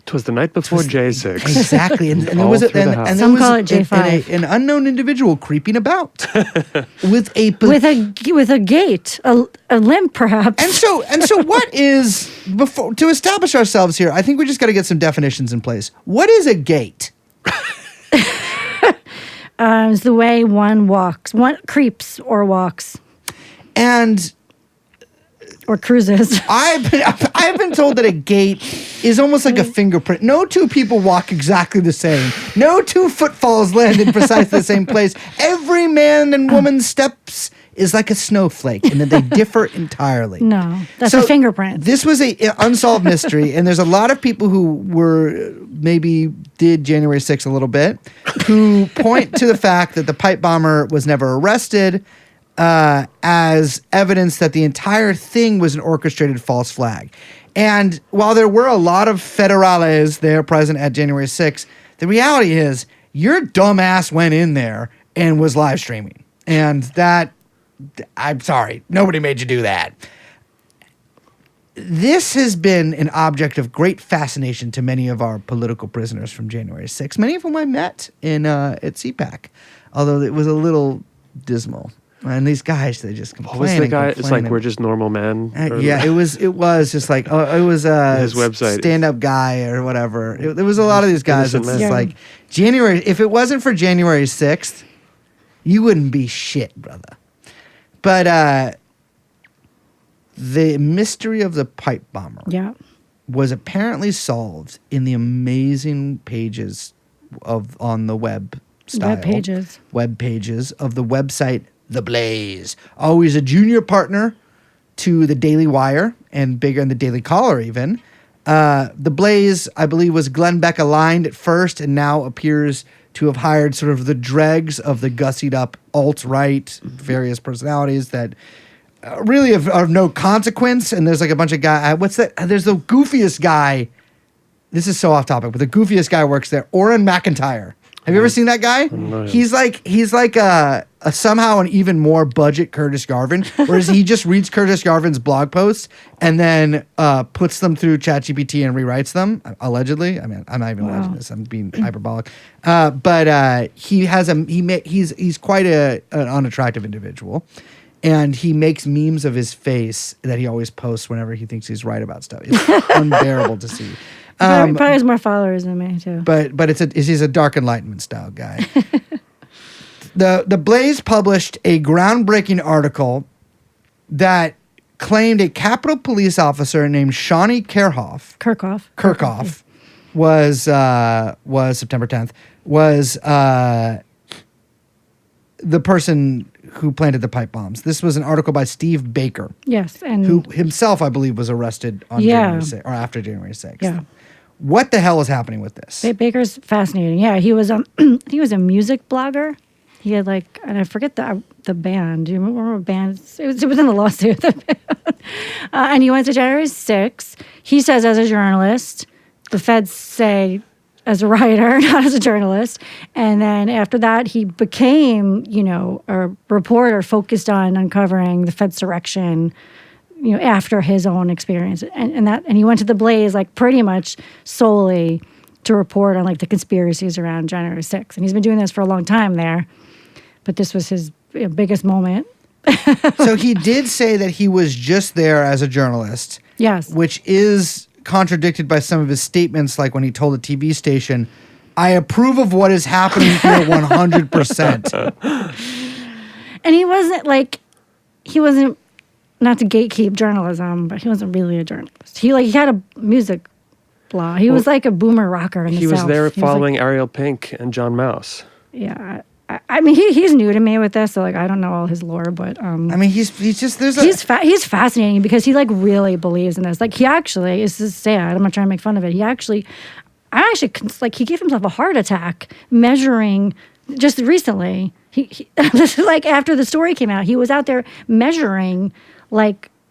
It was the night before J6. Exactly. And there was some call it J5. An unknown individual creeping about with a gate, a limp perhaps. And so what is, to establish ourselves here, I think we just got to get some definitions in place. What is a gate? It's the way one creeps or walks. And or cruises. I've been told that a gate is almost like a fingerprint. No two people walk exactly the same. No two footfalls land in precisely the same place. Every man and woman's steps is like a snowflake, and then they differ entirely. No, that's a fingerprint. This was a unsolved mystery, and there's a lot of people who maybe did January 6th a little bit, who point to the fact that the pipe bomber was never arrested, as evidence that the entire thing was an orchestrated false flag. And while there were a lot of federales there present at January 6th, the reality is your dumbass went in there and was live streaming. And that, I'm sorry, nobody made you do that. This has been an object of great fascination to many of our political prisoners from January 6th, many of whom I met at CPAC, although it was a little dismal. And these guys, they just complain. What was the guy? and It's like complain we're just normal men. yeah, it was just like it was a His website. stand-up guy or whatever. There was a lot of these guys. It's Innocent just men. like January. If it wasn't for January 6th, you wouldn't be shit, brother. But the mystery of the pipe bomber was apparently solved in the amazing pages on the web style. Web pages of the website The Blaze. Always a junior partner to the Daily Wire and bigger than the Daily Caller even. The Blaze, I believe, was Glenn Beck aligned at first and now appears to have hired sort of the dregs of the gussied up alt-right, various personalities that really are of no consequence. And there's like a bunch of guys. What's that? There's the goofiest guy. This is so off topic, but the goofiest guy works there. Oren McIntyre. Have you ever seen that guy? He's like a somehow an even more budget Curtis Garvin, whereas he just reads Curtis Garvin's blog posts and then puts them through ChatGPT and rewrites them. Allegedly, I mean, I'm not even alleging this. I'm being hyperbolic. But he's quite an unattractive individual, and he makes memes of his face that he always posts whenever he thinks he's right about stuff. It's unbearable to see. Probably has more followers than me too. But he's a dark enlightenment style guy. The Blaze published a groundbreaking article that claimed a Capitol police officer named Shawnee Kirchhoff was September 10th was the person who planted the pipe bombs. This was an article by Steve Baker. Yes, and who himself, I believe, was arrested on January 6th, or after January 6th. Yeah. What the hell is happening with this? Baker's fascinating. Yeah, he was he was a music blogger. He had and I forget the band. Do you remember what band? It was in the lawsuit. The band. And he went to January 6th. He says as a journalist, the feds say as a writer, not as a journalist. And then after that, he became, a reporter focused on uncovering the Fedsurrection, after his own experience. And he went to the Blaze, pretty much solely to report on, the conspiracies around January 6th. And he's been doing this for a long time there. But this was his biggest moment. So he did say that he was just there as a journalist. Yes. Which is contradicted by some of his statements, like when he told a TV station, "I approve of what is happening here 100%. And he wasn't not to gatekeep journalism, but he wasn't really a journalist. He had a music blog. He was like a boomer rocker in the South. He was there following Ariel Pink and John Mouse. Yeah. I mean, he's new to me with this, so I don't know all his lore, but I mean, he's just he's fascinating because he really believes in this. He actually, this is sad. I'm not trying to make fun of it. He gave himself a heart attack measuring just recently. He this is after the story came out. He was out there measuring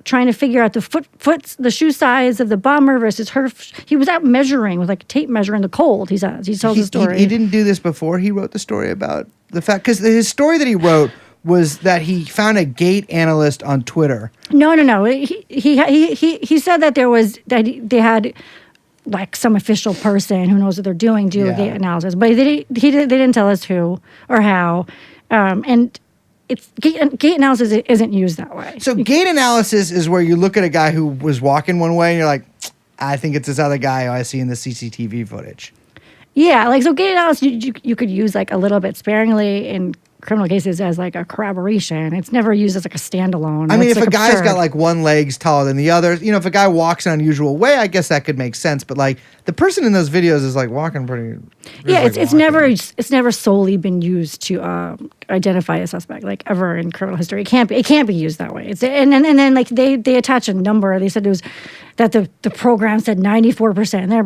trying to figure out the shoe size of the bomber versus her. He was out measuring with a tape measure in the cold. He says he tells the story. He didn't do this before he wrote the story about the fact, because his story that he wrote was that he found a gate analyst on Twitter. No. He said that they had some official person who knows what they're doing do the analysis, but they didn't tell us who or how, and. It's gate analysis isn't used that way. So gate analysis is where you look at a guy who was walking one way and you're like, I think it's this other guy I see in the CCTV footage. Yeah, so gate analysis you could use a little bit sparingly in criminal cases as a corroboration. It's never used as a standalone. I mean, if a guy's got one leg's taller than the other, if a guy walks an unusual way, I guess that could make sense. But the person in those videos is walking pretty. Yeah, it's never solely been used to identify a suspect ever in criminal history. It can't be used that way. And then they attach a number. They said it was that the program said 94%. They're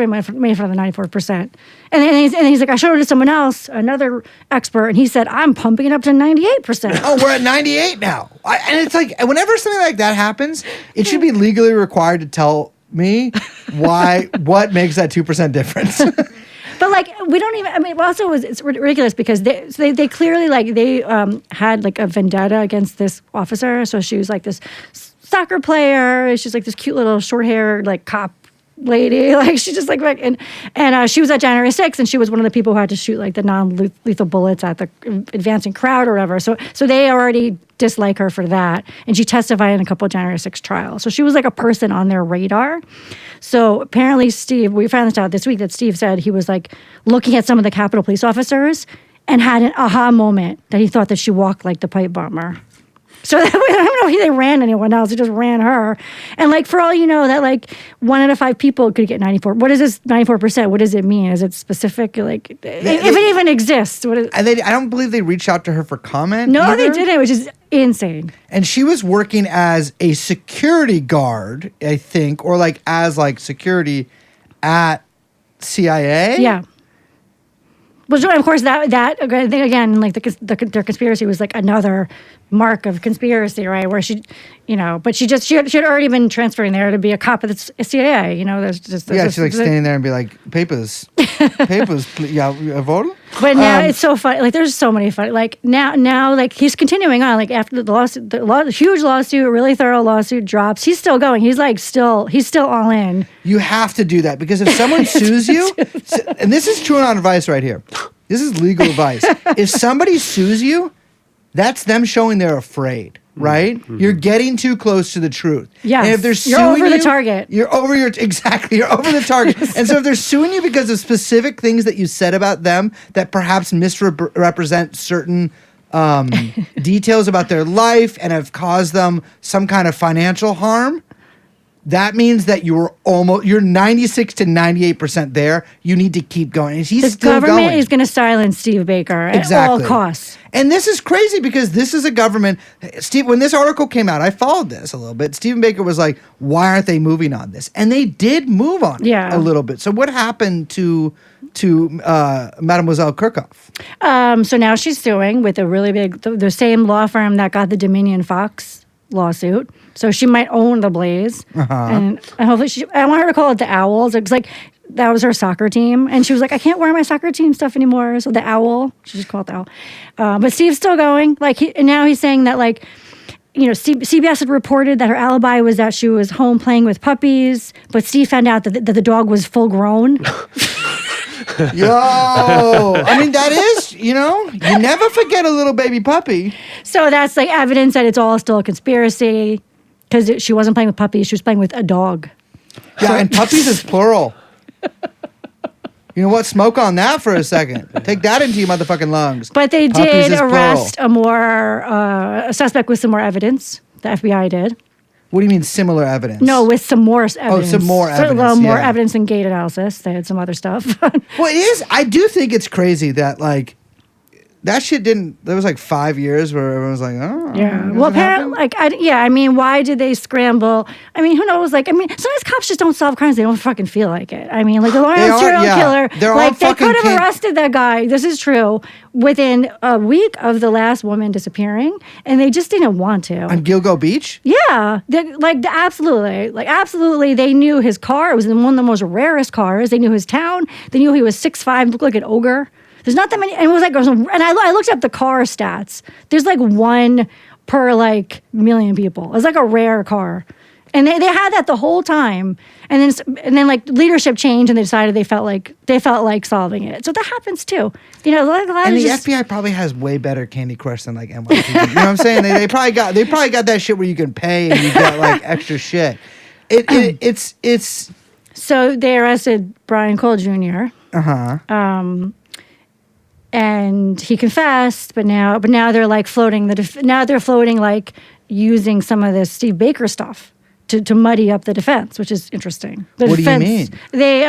made fun of the 94%. And then he's like, I showed it to someone else, another expert, and he said, I'm pumping it up to 98%. Oh, we're at 98 now. And it's whenever something like that happens, it should be legally required to tell me what makes that 2% difference. But we don't even. I mean, also it's ridiculous because they clearly had a vendetta against this officer. So she was this soccer player. She's this cute little short hair cop lady. Like she just like and she was at January 6th, and she was one of the people who had to shoot like the non-lethal bullets at the advancing crowd or whatever. So they already dislike her for that, and she testified in a couple of January 6th trials. So she was like a person on their radar. So apparently, Steve, we found this out this week that Steve said he was like looking at some of the Capitol police officers and had an aha moment that he thought that she walked like the pipe bomber. So I don't know if they ran anyone else. They just ran her. And like, for all you know, that like 1 out of 5 people could get 94. What is this 94%? What does it mean? Is it specific? Like, if it even exists. I don't believe they reached out to her for comment. No, either. they didn't, which is insane. And she was working as a security guard, I think, or like as like security at CIA. Yeah. Well, of course, that again, like their conspiracy was like another mark of conspiracy, right? Where she, but she had already been transferring there to be a cop at the CIA. She's like standing there and be like, papers, please, yeah, vote. But now it's so funny. Like, there's so many funny. Like now, like he's continuing on. Like after the lawsuit, huge lawsuit, really thorough lawsuit drops, he's still going. He's still all in. You have to do that because if someone sues you, and this is TrueAnon advice right here. This is legal advice. If somebody sues you, that's them showing they're afraid, right? Mm-hmm. You're getting too close to the truth. Yeah. And if they're suing you're over the target. You're over the target. And so if they're suing you because of specific things that you said about them that perhaps misrepresent certain details about their life and have caused them some kind of financial harm, that means that you're 96 to 98% there. You need to keep going. And he's still going. The government is going to silence Steve Baker at all costs. And this is crazy because this is a government. Steve, when this article came out, I followed this a little bit. Stephen Baker was like, why aren't they moving on this? And they did move on it a little bit. So what happened to Mademoiselle Kirchhoff? So now she's suing with a really big, the same law firm that got the Dominion Fox lawsuit. So she might own the Blaze. And hopefully I want her to call it the Owls. It's like, that was her soccer team. And she was like, I can't wear my soccer team stuff anymore. So the Owl, she just called it the Owl. But Steve's still going. Like, and now he's saying that, like, CBS had reported that her alibi was that she was home playing with puppies. But Steve found out that the dog was full grown. Yo, I mean, that is, you never forget a little baby puppy. So that's like evidence that it's all still a conspiracy because she wasn't playing with puppies. She was playing with a dog. Yeah, and puppies is plural. You know what? Smoke on that for a second. Take that into your motherfucking lungs. But they did arrest a suspect with some more evidence. The FBI did. What do you mean similar evidence? No, with some more evidence. Oh, some more evidence. A little more evidence than gait analysis. They had some other stuff. Well, it is. I do think it's crazy that, like, that shit didn't. There was like 5 years where everyone was like, oh. Yeah. Well, apparently, I mean, why did they scramble? I mean, who knows? Like, I mean, sometimes cops just don't solve crimes. They don't fucking feel like it. I mean, like the Lawrence serial killer. Like, they could have arrested that guy. This is true. Within a week of the last woman disappearing, and they just didn't want to. On Gilgo Beach? Yeah. Absolutely. They knew his car. It was one of the most rarest cars. They knew his town. They knew he was 6'5", looked like an ogre. There's not that many, and it was like, and I looked up the car stats. There's like 1 per like million people. It was like a rare car, and they had that the whole time. And then like leadership changed, and they decided they felt like solving it. So that happens too. Like a lot and of the FBI probably has way better Candy Crush than like NYPD. You know what I'm saying? They probably got that shit where you can pay and you get like extra shit. It's. So they arrested Brian Cole Jr. And he confessed, but now they're like floating like using some of this Steve Baker stuff to muddy up the defense, which is interesting. What do you mean? They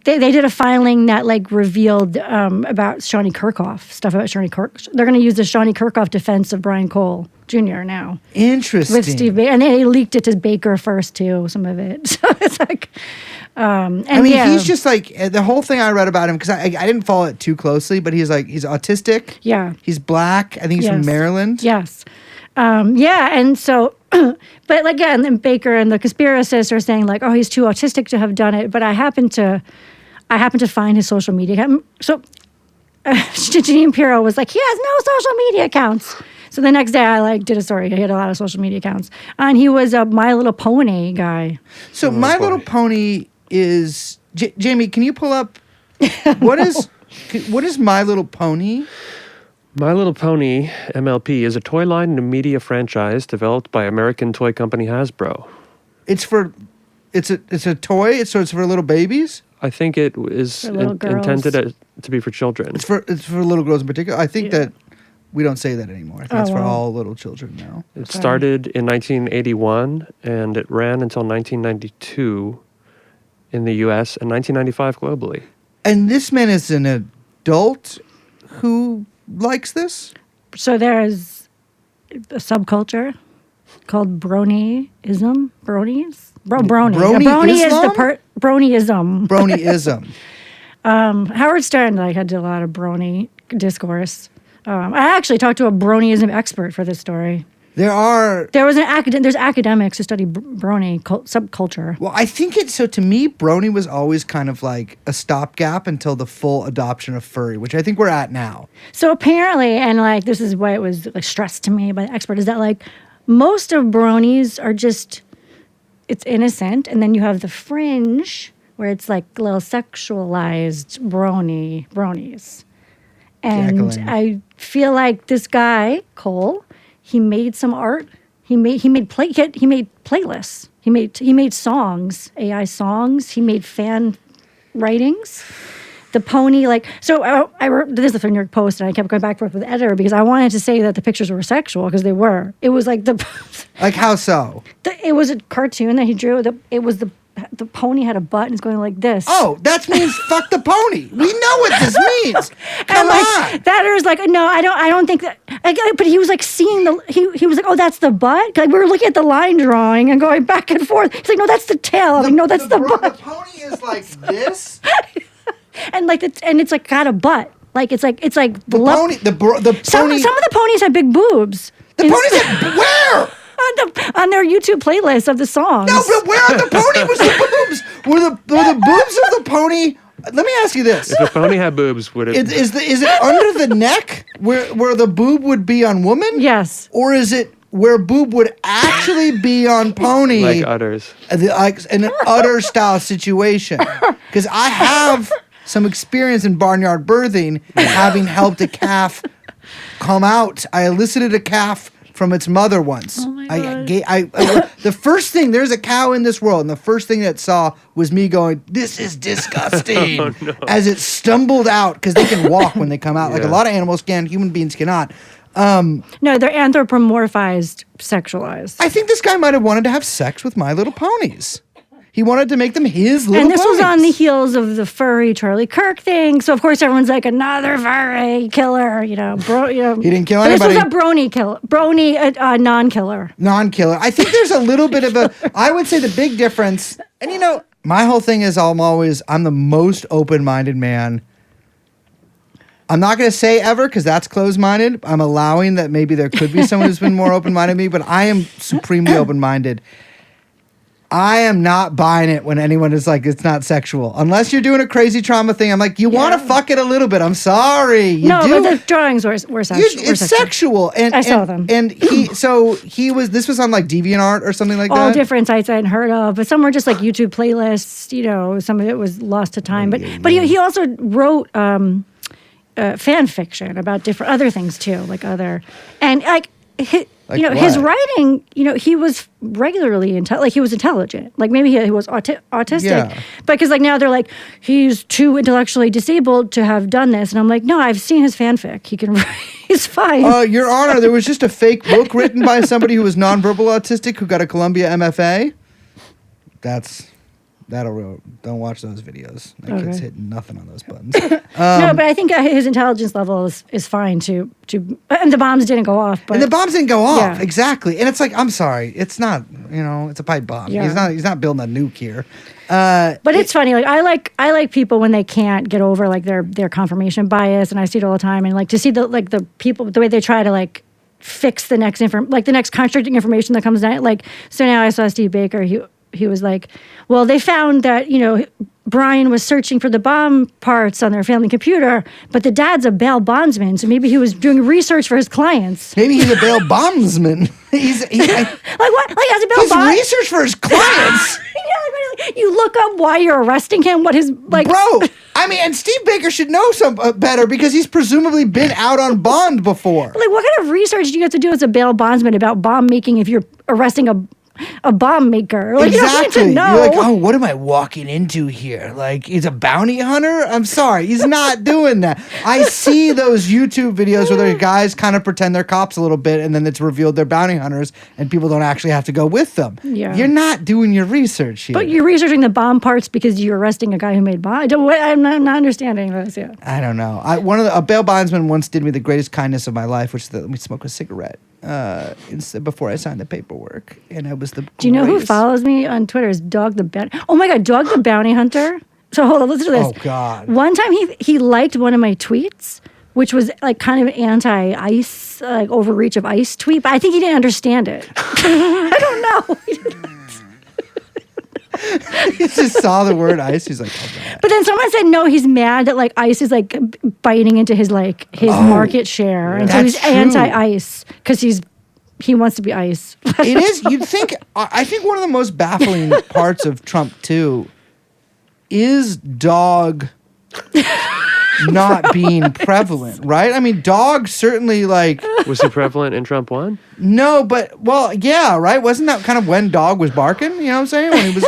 did a filing that like revealed about Shawnee Kirchhoff, stuff about Shawnee Kirchhoff. They're going to use the Shawnee Kirchhoff defense of Brian Cole Jr. now. Interesting. With Steve Baker, and they leaked it to Baker first too, some of it. So it's like. He's just like the whole thing I read about him because I didn't follow it too closely, but he's autistic. Yeah. He's black. I think he's from Maryland. Yes. And so, but again, then Baker and the conspiracists are saying like, oh, he's too autistic to have done it. But I happen to find his social media. So Janine Pirro was like, he has no social media accounts. So the next day I did a story. He had a lot of social media accounts. And he was a My Little Pony guy. So My Little Pony is Jamie. Can you pull up what is My Little Pony? My Little Pony MLP is a toy line and a media franchise developed by American toy company Hasbro. It's a toy, so it's for little babies. I think it is intended to be for children. It's for little girls in particular. I think that we don't say that anymore. I think it's for all little children now. It started in 1981 and it ran until 1992 in the U.S. and 1995 globally. And this man is an adult who likes this? So there's a subculture called bronyism. Bronies? Brony. Brony is the bronyism. Bronyism. Howard Stern had a lot of brony discourse. I actually talked to a bronyism expert for this story. There's academics who study brony subculture. Well, I think to me, brony was always kind of like a stopgap until the full adoption of furry, which I think we're at now. So apparently, and this is why it was stressed to me by the expert, is that most of bronies are just, it's innocent, and then you have the fringe where it's a little sexualized bronies. And Jacqueline. I feel like this guy, Cole, he made some art. He made playlists. He made songs, AI songs. He made fan writings. The pony, I wrote this is the New York Post, and I kept going back and forth with the editor because I wanted to say that the pictures were sexual because they were. It was like how so? It was a cartoon that he drew. It was the pony had a butt and it's going like this. Oh, that means fuck the pony. We know what this means. Come on. That is no, I don't think that. But he was seeing he was oh, that's the butt. We were looking at the line drawing and going back and forth. He's like, no, that's the tail. I'm like, no, that's the butt. The pony is like this, and it's got a butt. It's like the pony. The pony. Some of the ponies have big boobs. The ponies have where? On their YouTube playlist of the songs. No, but where on the pony was the boobs? Were the boobs of the pony? Let me ask you this: if the pony had boobs, would it? Is it under the neck where the boob would be on woman? Yes. Or is it where boob would actually be on pony? Like udders. Like an udder style situation. Because I have some experience in barnyard birthing, having helped a calf come out. I elicited a calf from its mother once. Oh my God. The first thing, there's a cow in this world, and the first thing it saw was me going, this is disgusting, Oh, no. as it stumbled out, because they can walk when they come out. Like a lot of animals can, human beings cannot. No, they're anthropomorphized, sexualized. I think this guy might have wanted to have sex with My Little Ponies. He wanted to make them his little And this ponies. was on the heels of the furry Charlie Kirk thing. So, of course, everyone's like, another furry killer, He didn't kill But anybody. this was a non-killer. Non-killer. I think there's a little bit of a, I would say the big difference, and my whole thing is I'm the most open-minded man. I'm not going to say ever because that's closed-minded. I'm allowing that maybe there could be someone who's been more open-minded than me, but I am supremely open-minded. I am not buying it when anyone is like, it's not sexual. Unless you're doing a crazy trauma thing. I'm like, you want to fuck it a little bit. I'm sorry. But the drawings were sexual. It's sexual. And I saw them. And this was on like DeviantArt or something like that? All different sites I hadn't heard of. But some were just like YouTube playlists. Some of it was lost to time. But he also wrote fan fiction about different other things too. His writing, he was regularly he was intelligent. Maybe he was autistic. Yeah. Because now they're like, he's too intellectually disabled to have done this. And I'm like, no, I've seen his fanfic. He can write. He's fine. Your Honor, there was just a fake book written by somebody who was nonverbal autistic who got a Columbia MFA. Don't watch those videos. That kid's hitting nothing on those buttons. No, but I think his intelligence level is fine to and the bombs didn't go off. But and the bombs didn't go off. Yeah. Exactly. And it's like, I'm sorry. It's not, it's a pipe bomb. Yeah. He's not building a nuke here. But it's funny. I like people when they can't get over their confirmation bias, and I see it all the time. And to see the people, the way they try to fix the next the next contradicting information that comes down. So now I saw Steve Baker. he was like, well, they found that, Brian was searching for the bomb parts on their family computer, but the dad's a bail bondsman, so maybe he was doing research for his clients. Maybe he's a bail bondsman. Like what? Like as a bail he's bond? research for his clients. You look up why you're arresting him, what his, like... Bro, I mean, and Steve Baker should know some better because he's presumably been out on bond before. Like, what kind of research do you have to do as a bail bondsman about bomb making if you're arresting a bomb maker? Like, exactly. You don't need to know. You're like, oh, what am I walking into here? Like, he's a bounty hunter? I'm sorry, he's not doing that. I see those YouTube videos where the guys kind of pretend they're cops a little bit, and then it's revealed they're bounty hunters, and people don't actually have to go with them. Yeah. You're not doing your research here. But you're researching the bomb parts because you're arresting a guy who made bombs. I'm not understanding this. Yeah. I don't know. A bail bondsman once did me the greatest kindness of my life, which is that let me smoke a cigarette before I signed the paperwork, and I was the. Do you know who follows me on Twitter? Is Dog the Bounty? Oh my God, Dog the Bounty Hunter. So hold on, listen to this. Oh God. One time he liked one of my tweets, which was like kind of anti-ICE, like overreach of ICE tweet, but I think he didn't understand it. I don't know. He just saw the word ICE. He's like, oh, God. But then someone said no, he's mad that like ICE is like biting into his market share, and so he's That's true. anti-ICE because he wants to be ICE. It is. You'd think. I think one of the most baffling parts of Trump too is dog not being prevalent, right? I mean, dog certainly like. Was he prevalent in Trump 1? No, but well, yeah, right. Wasn't that kind of when dog was barking? You know what I'm saying? When he was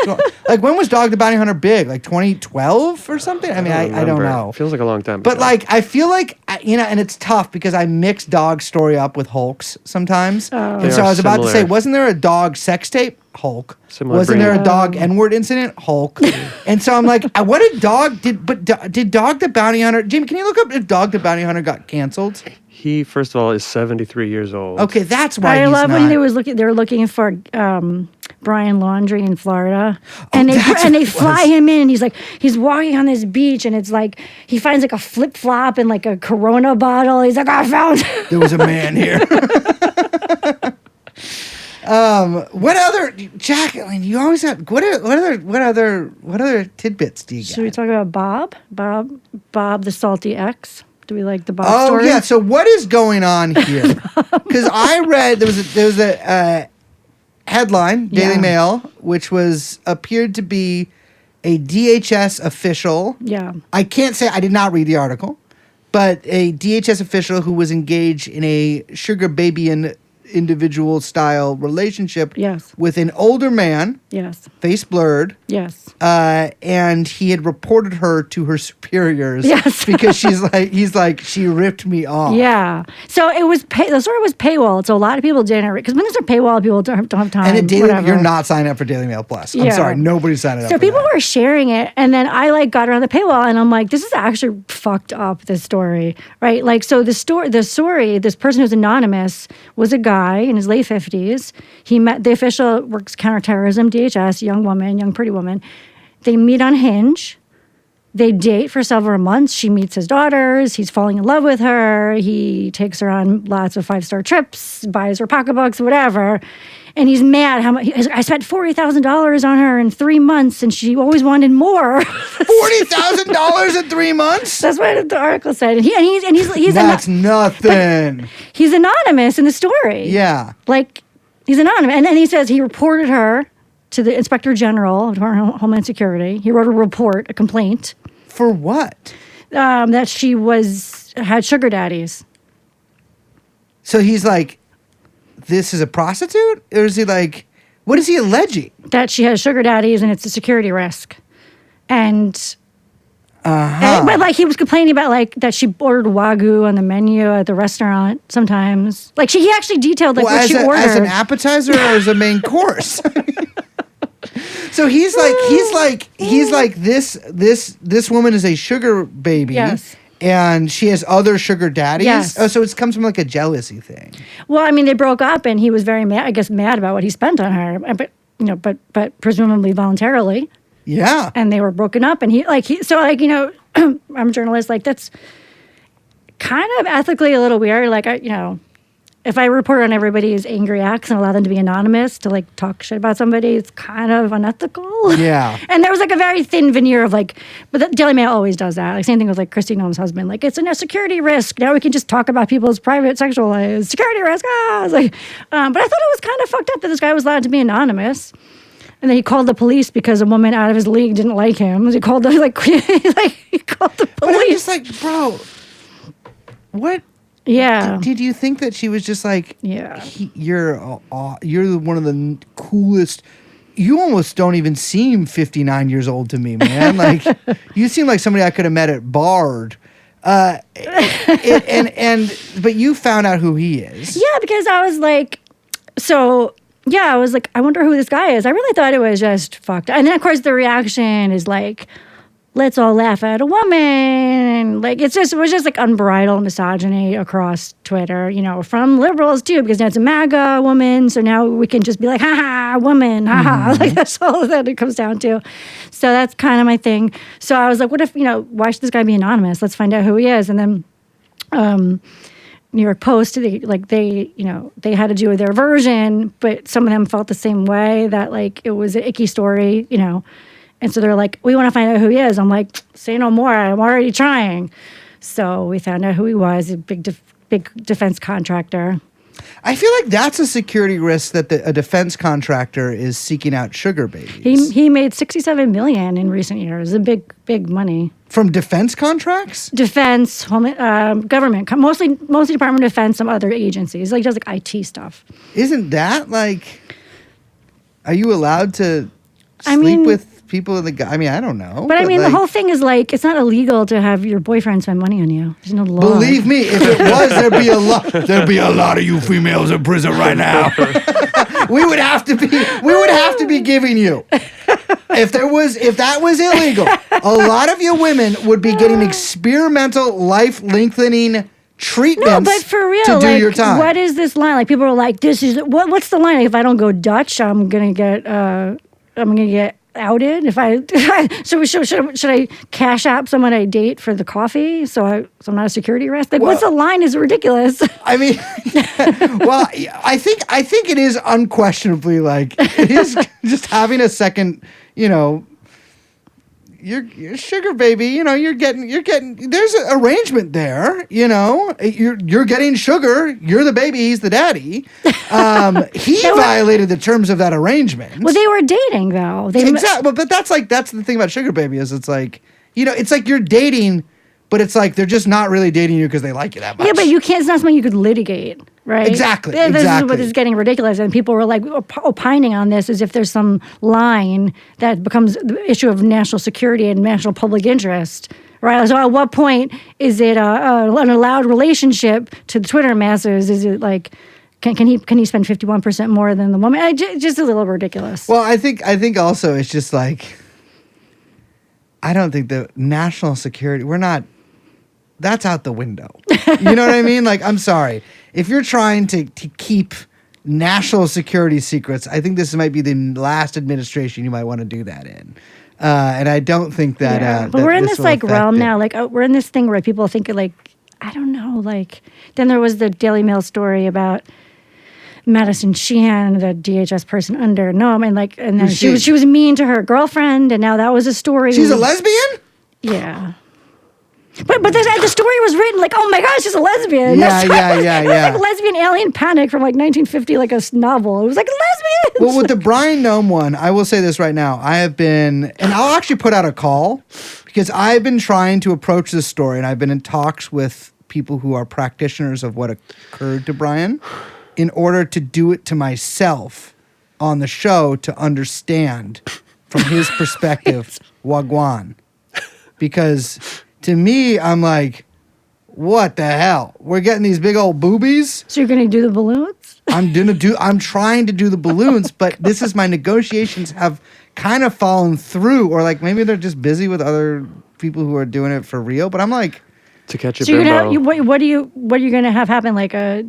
like, when was Dog the Bounty Hunter big? Like 2012 or something? I mean, I don't know. Feels like a long time. But ago. like, I feel like and it's tough because I mix Dog's story up with Hulk's sometimes. And They so are I was about to say, similar. wasn't there a dog sex tape? Hulk. Similar Wasn't brain. there a dog N-word incident? Hulk. And so I'm like, what did Dog did Dog the Bounty Hunter? Jamie, can you look up if Dog the Bounty Hunter got canceled? He, first of all, is 73 years old. Okay, that's why I he's love not. when they were looking for Brian Laundrie in Florida, and that's they what it fly was. him in, and he's walking on this beach, and it's like he finds like a flip flop and like a Corona bottle. He's like, I found. There was a man here. What other Jacqueline? You always have what other tidbits do you Should we got? talk about Bob the salty ex? Do we like the Bob Oh story? yeah. So what is going on here? Because I read there was a headline, Daily Yeah. Mail, which appeared to be a DHS official. Yeah. I can't say I did not read the article, but a DHS official who was engaged in a sugar baby and individual style relationship Yes. with an older man, Yes. face blurred, Yes. and he had reported her to her superiors Yes. because he's like, she ripped me off. Yeah. So it was the story was paywall. So a lot of people didn't because when there's a paywall, people don't have time. And at Daily, whatever. you're not signing up for Daily Mail Plus. I'm Yeah. sorry, nobody's signing up So for people that. were sharing it, and then I like got around the paywall, and I'm like, this is actually fucked up. This story, right? Like, so the story, this person who's anonymous was a guy in his late 50s. He met the official works counterterrorism, DHS, young pretty woman. They meet on Hinge. They date for several months. She meets his daughters. He's falling in love with her. He takes her on lots of 5-star trips, buys her pocketbooks, whatever. And he's mad. I spent $40,000 on her in 3 months, and she always wanted more. $40,000 in 3 months? That's what the article said. And he's That's nothing. he's anonymous in the story. Yeah. Like, he's anonymous. And then he says he reported her to the Inspector General of Homeland Security. He wrote a report, a complaint, For what? that she had sugar daddies. So he's like, this is a prostitute? Or is he like, what is he alleging? That she has sugar daddies and it's a security risk. And but like he was complaining about like that she ordered Wagyu on the menu at the restaurant sometimes. Like he actually detailed like what she ordered. As an appetizer or as a main course? So he's like this woman is a sugar baby. Yes. And she has other sugar daddies. Yes. Oh, so it comes from like a jealousy thing. Well, I mean, they broke up, and he was very mad. I guess mad about what he spent on her, but presumably voluntarily. Yeah. And they were broken up, and I'm a journalist. Like that's kind of ethically a little weird. Like if I report on everybody's angry acts and allow them to be anonymous to like talk shit about somebody, it's kind of unethical. Yeah. And there was like a very thin veneer of like, but the Daily Mail always does that. Like same thing with like Christine Holmes' husband. Like it's a security risk. Now we can just talk about people's private sexual lives. Security risk. Ah, it's like, but I thought it was kind of fucked up that this guy was allowed to be anonymous. And then he called the police because a woman out of his league didn't like him. He called the he called the But I'm police. just like, bro, what? Yeah. Did you think that she was just like, Yeah. you're one of the coolest? You almost don't even seem 59 years old to me, man. Like, you seem like somebody I could have met at Bard. But you found out who he is. Yeah, because I was like, I was like, I wonder who this guy is. I really thought it was just fucked. And then, of course, the reaction is like, let's all laugh at a woman. Like, it was just like unbridled misogyny across Twitter, from liberals too, because now it's a MAGA woman. So now we can just be like, ha ha, woman, ha ha. Like, that's all that it comes down to. So that's kind of my thing. So I was like, what if, why should this guy be anonymous? Let's find out who he is. And then, New York Post, they had to do their version, but some of them felt the same way, that like it was an icky story, and so they're like, we want to find out who he is. I'm like, say no more. I'm already trying. So we found out who he was, a big defense contractor. I feel like that's a security risk that a defense contractor is seeking out sugar babies. He made $67 million in recent years. A big money. From defense contracts? Defense, government, mostly Department of Defense, some other agencies. Like, does like IT stuff. Isn't that like, are you allowed to sleep with people in the, I don't know. But I mean, the whole thing is like, it's not illegal to have your boyfriend spend money on you. There's no law. Believe me, if it was, there'd be a lot of you females in prison right now. we would have to be giving you. If that was illegal, a lot of you women would be getting experimental life lengthening treatments. No, but for real, to do your time. What is this line? Like, people are like, "This is what's the line? Like, if I don't go Dutch, I'm gonna get outed. Should I cash app someone I date for the coffee so I'm not a security risk? Like, what's the line? Is ridiculous. I mean, well, I think it is unquestionably like, it is just having a second, you're sugar baby, you're getting, there's an arrangement there, you're getting sugar, you're the baby, he's the daddy. He violated the terms of that arrangement. Well, they were dating though. Exactly. But that's the thing about sugar baby is it's like, it's like you're dating, but it's like they're just not really dating you because they like you that much. Yeah, but you can't, it's not something you could litigate, right? Exactly. This is what is getting ridiculous. And people were like opining on this as if there's some line that becomes the issue of national security and national public interest, right? So at what point is it an allowed relationship to the Twitter masses? Is it like, can he spend 51% more than the woman? Just a little ridiculous. Well, I think also it's just like, I don't think the national security, that's out the window. You know what I mean? Like, I'm sorry. If you're trying to keep national security secrets, I think this might be the last administration you might want to do that in. And I don't think that. Yeah. But we're in this like realm now. Like, we're in this thing where people think like, I don't know. Like, then there was the Daily Mail story about Madison Sheehan, the DHS person under Noam, and then she was mean to her girlfriend, and now that was a story. She's a lesbian? Yeah. But the story was written like, oh my gosh, she's a lesbian. Yeah. It was like Lesbian Alien Panic from like 1950, like a novel. It was like lesbians. Well, with the Brian Noam one, I will say this right now. I have been, and I'll actually put out a call, because I've been trying to approach this story, and I've been in talks with people who are practitioners of what occurred to Brian, in order to do it to myself on the show to understand from his perspective Wagwan. Because to me, I'm like, what the hell? We're getting these big old boobies? So you're going to do the balloons? I'm trying to do the balloons, but this is my negotiations have kind of fallen through, or like maybe they're just busy with other people who are doing it for real. But I'm like, to catch a so bimbo. what are you going to have happen? Like a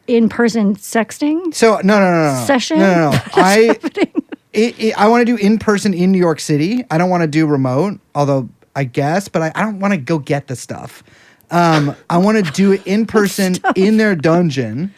in-person sexting? So no session? No. I want to do in-person in New York City. I don't want to do remote, although I guess, but I don't want to go get the stuff. I want to do it in person in their dungeon.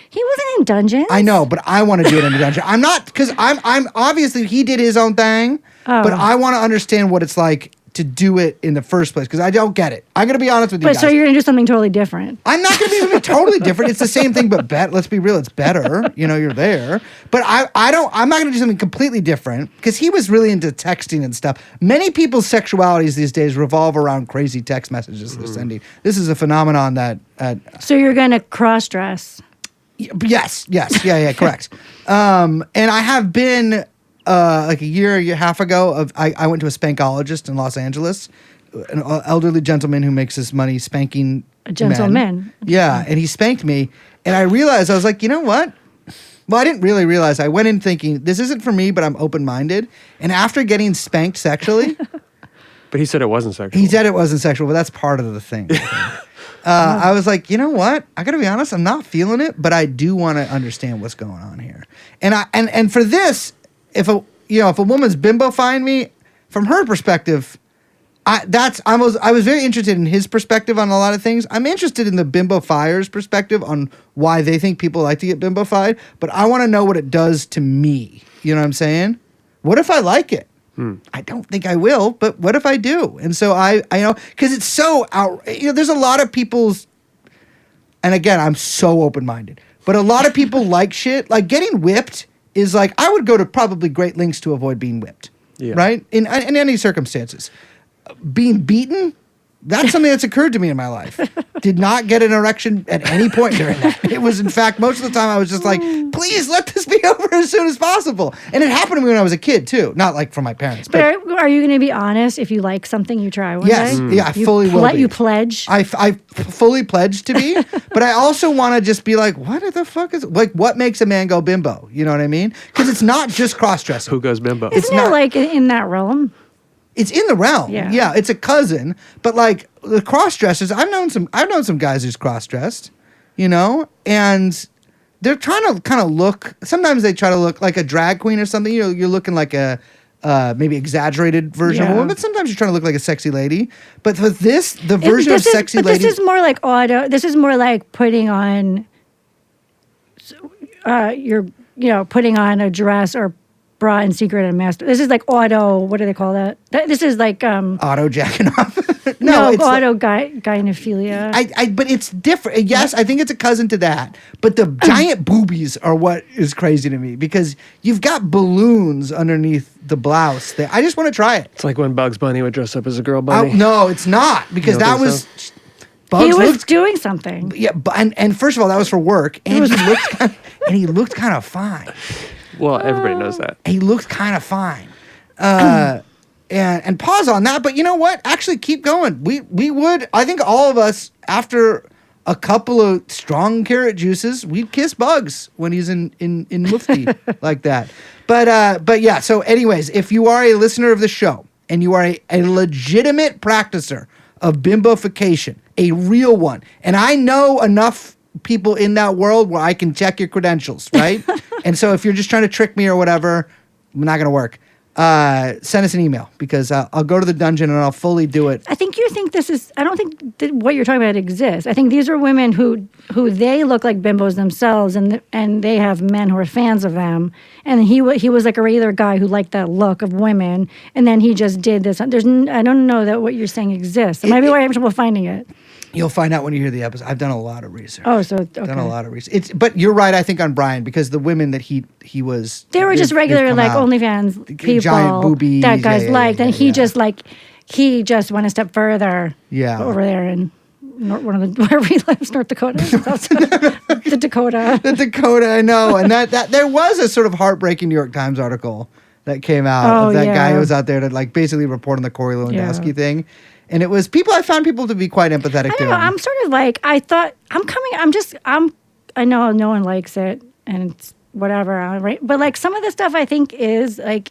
He wasn't in dungeons. I know, but I want to do it in a dungeon. I'm not, because I'm obviously he did his own thing, but I want to understand what it's like to do it in the first place, because I don't get it. I'm going to be honest with you guys. But so you're going to do something totally different. I'm not going to do something totally different. It's the same thing, but let's be real, it's better. You're there. But I'm not going to do something completely different, because he was really into texting and stuff. Many people's sexualities these days revolve around crazy text messages they're sending. This is a phenomenon that... So you're going to cross-dress. Yes, yeah, correct. And I have been... like a year and a half ago, I went to a spankologist in Los Angeles, an elderly gentleman who makes his money spanking A gentleman. men. Yeah, and he spanked me, and I realized, I was like, you know what? Well, I didn't really realize. I went in thinking, this isn't for me, but I'm open-minded. And after getting spanked sexually... But he said it wasn't sexual. He said it wasn't sexual, but that's part of the thing. I was like, you know what? I got to be honest, I'm not feeling it, but I do want to understand what's going on here. And for this... If a woman's bimbo-fying me, from her perspective, I was very interested in his perspective on a lot of things. I'm interested in the bimbo-fyer's perspective on why they think people like to get bimbo-fied, but I want to know what it does to me. You know what I'm saying? What if I like it? I don't think I will, but what if I do? And so I because it's so there's a lot of people's, and again, I'm so open-minded, but a lot of people like shit, like getting whipped. Is like, I would go to probably great lengths to avoid being whipped, right? In any circumstances. Being beaten, that's something that's occurred to me in my life. Did not get an erection at any point during that. It was, in fact, most of the time I was just like, please let this be over as soon as possible. And it happened to me when I was a kid, too. Not like from my parents. But are you going to be honest? If you like something, you try one yes, day? Yeah, I fully will be. You pledge? I fully pledge to be, but I also want to just be like, what the fuck is, like, what makes a man go bimbo? You know what I mean? Because it's not just cross-dressing. Who goes bimbo? Isn't it like in that realm? It's in the realm. Yeah. It's a cousin, but like the cross-dressers, I've known some guys who's cross-dressed, and they're trying to kind of look, sometimes they try to look like a drag queen or something. You're looking like a maybe exaggerated version of a woman, but sometimes you're trying to look like a sexy lady. But with this, the version of sexy lady. This is more like this is more like putting on putting on a dress or bra in secret and master. This is like what do they call that? This is like auto jacking off. no, it's auto gynephilia. But it's different. Yes, I think it's a cousin to that. But the giant boobies are what is crazy to me, because you've got balloons underneath the blouse. I just want to try it. It's like when Bugs Bunny would dress up as a girl bunny. No, it's not, because that was. He was doing something. Yeah, and first of all, that was for work, and he looked kind of fine. Well, everybody knows that. He looked kind of fine. And pause on that, but you know what? Actually, keep going. We would, I think all of us, after a couple of strong carrot juices, we'd kiss Bugs when he's in mufti like that. But yeah, so anyways, if you are a listener of the show, and you are a legitimate practicer of bimbofication, a real one, and I know enough people in that world where I can check your credentials, right? And so if you're just trying to trick me or whatever, not going to work. Send us an email, because I'll go to the dungeon and I'll fully do it. I think you think this is, I don't think that what you're talking about exists. I think these are women who they look like bimbos themselves, and they have men who are fans of them. And he was like a regular guy who liked that look of women, and then he just did this. I don't know that what you're saying exists. It might be why I have trouble finding it. You'll find out when you hear the episode. I've done a lot of research. Oh, so okay. Done a lot of research. But you're right, I think, on Brian, because the women that he was, they were just regular like OnlyFans people, giant boobies, that guys liked, and he just went a step further. Yeah, over there in wherever he lives, North Dakota, the Dakota. The Dakota, I know, and that there was a sort of heartbreaking New York Times article that came out of that guy who was out there to like basically report on the Corey Lewandowski thing. And it was I found people to be quite empathetic to him. I'm sort of like, I know no one likes it and it's whatever, right? But like some of the stuff I think is like,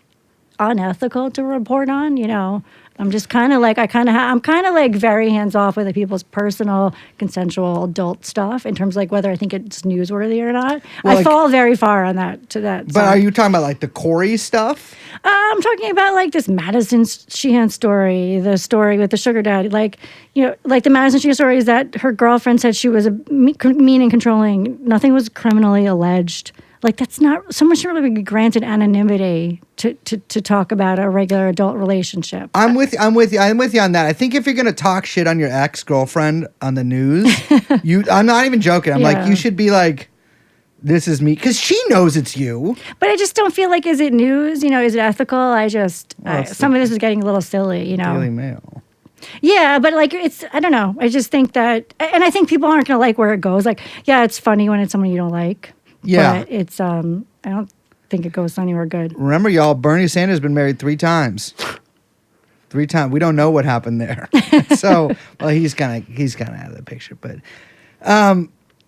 unethical to report on. I'm just kind of like I'm kind of like very hands off with people's personal consensual adult stuff in terms of like whether I think it's newsworthy or not. Well, I fall very far on that to that. But side. are you talking about like the Corey stuff? I'm talking about like this Madison Sheehan story, the story with the sugar daddy. Like, like the Madison Sheehan story is that her girlfriend said she was mean and controlling. Nothing was criminally alleged. Like, that's not, someone should really be granted anonymity to talk about a regular adult relationship. I'm with you on that. I think if you're going to talk shit on your ex-girlfriend on the news, I'm not even joking. I'm like, you should be like, this is me. Because she knows it's you. But I just don't feel like, is it news? Is it ethical? Some of this is getting a little silly, Daily Mail. Yeah, but like I don't know. I just think that, and I think people aren't going to like where it goes. Like, yeah, it's funny when it's someone you don't like. Yeah. But it's, I don't think it goes anywhere good. Remember, y'all, Bernie Sanders has been married 3 times. 3 times. We don't know what happened there. So, well, he's kind of out of the picture. But,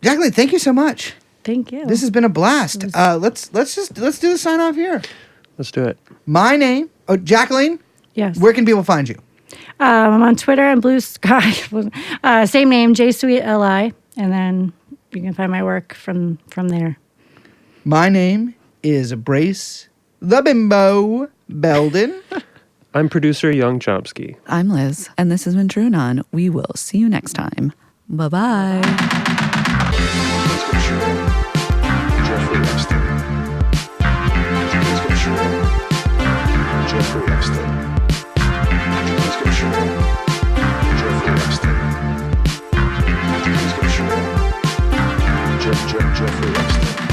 Jacqueline, thank you so much. Thank you. This has been a blast. Let's do the sign off here. Let's do it. My name, Jacqueline. Yes. Where can people find you? I'm on Twitter and Blue Sky. Same name, JSweetLI. And then you can find my work from there. My name is Brace the Bimbo Belden. I'm producer Young Chomsky. I'm Liz, and this has been TrueAnon. We will see you next time. Bye-bye. Jeffrey Epstein. Jeffrey Epstein. Jeffrey Epstein.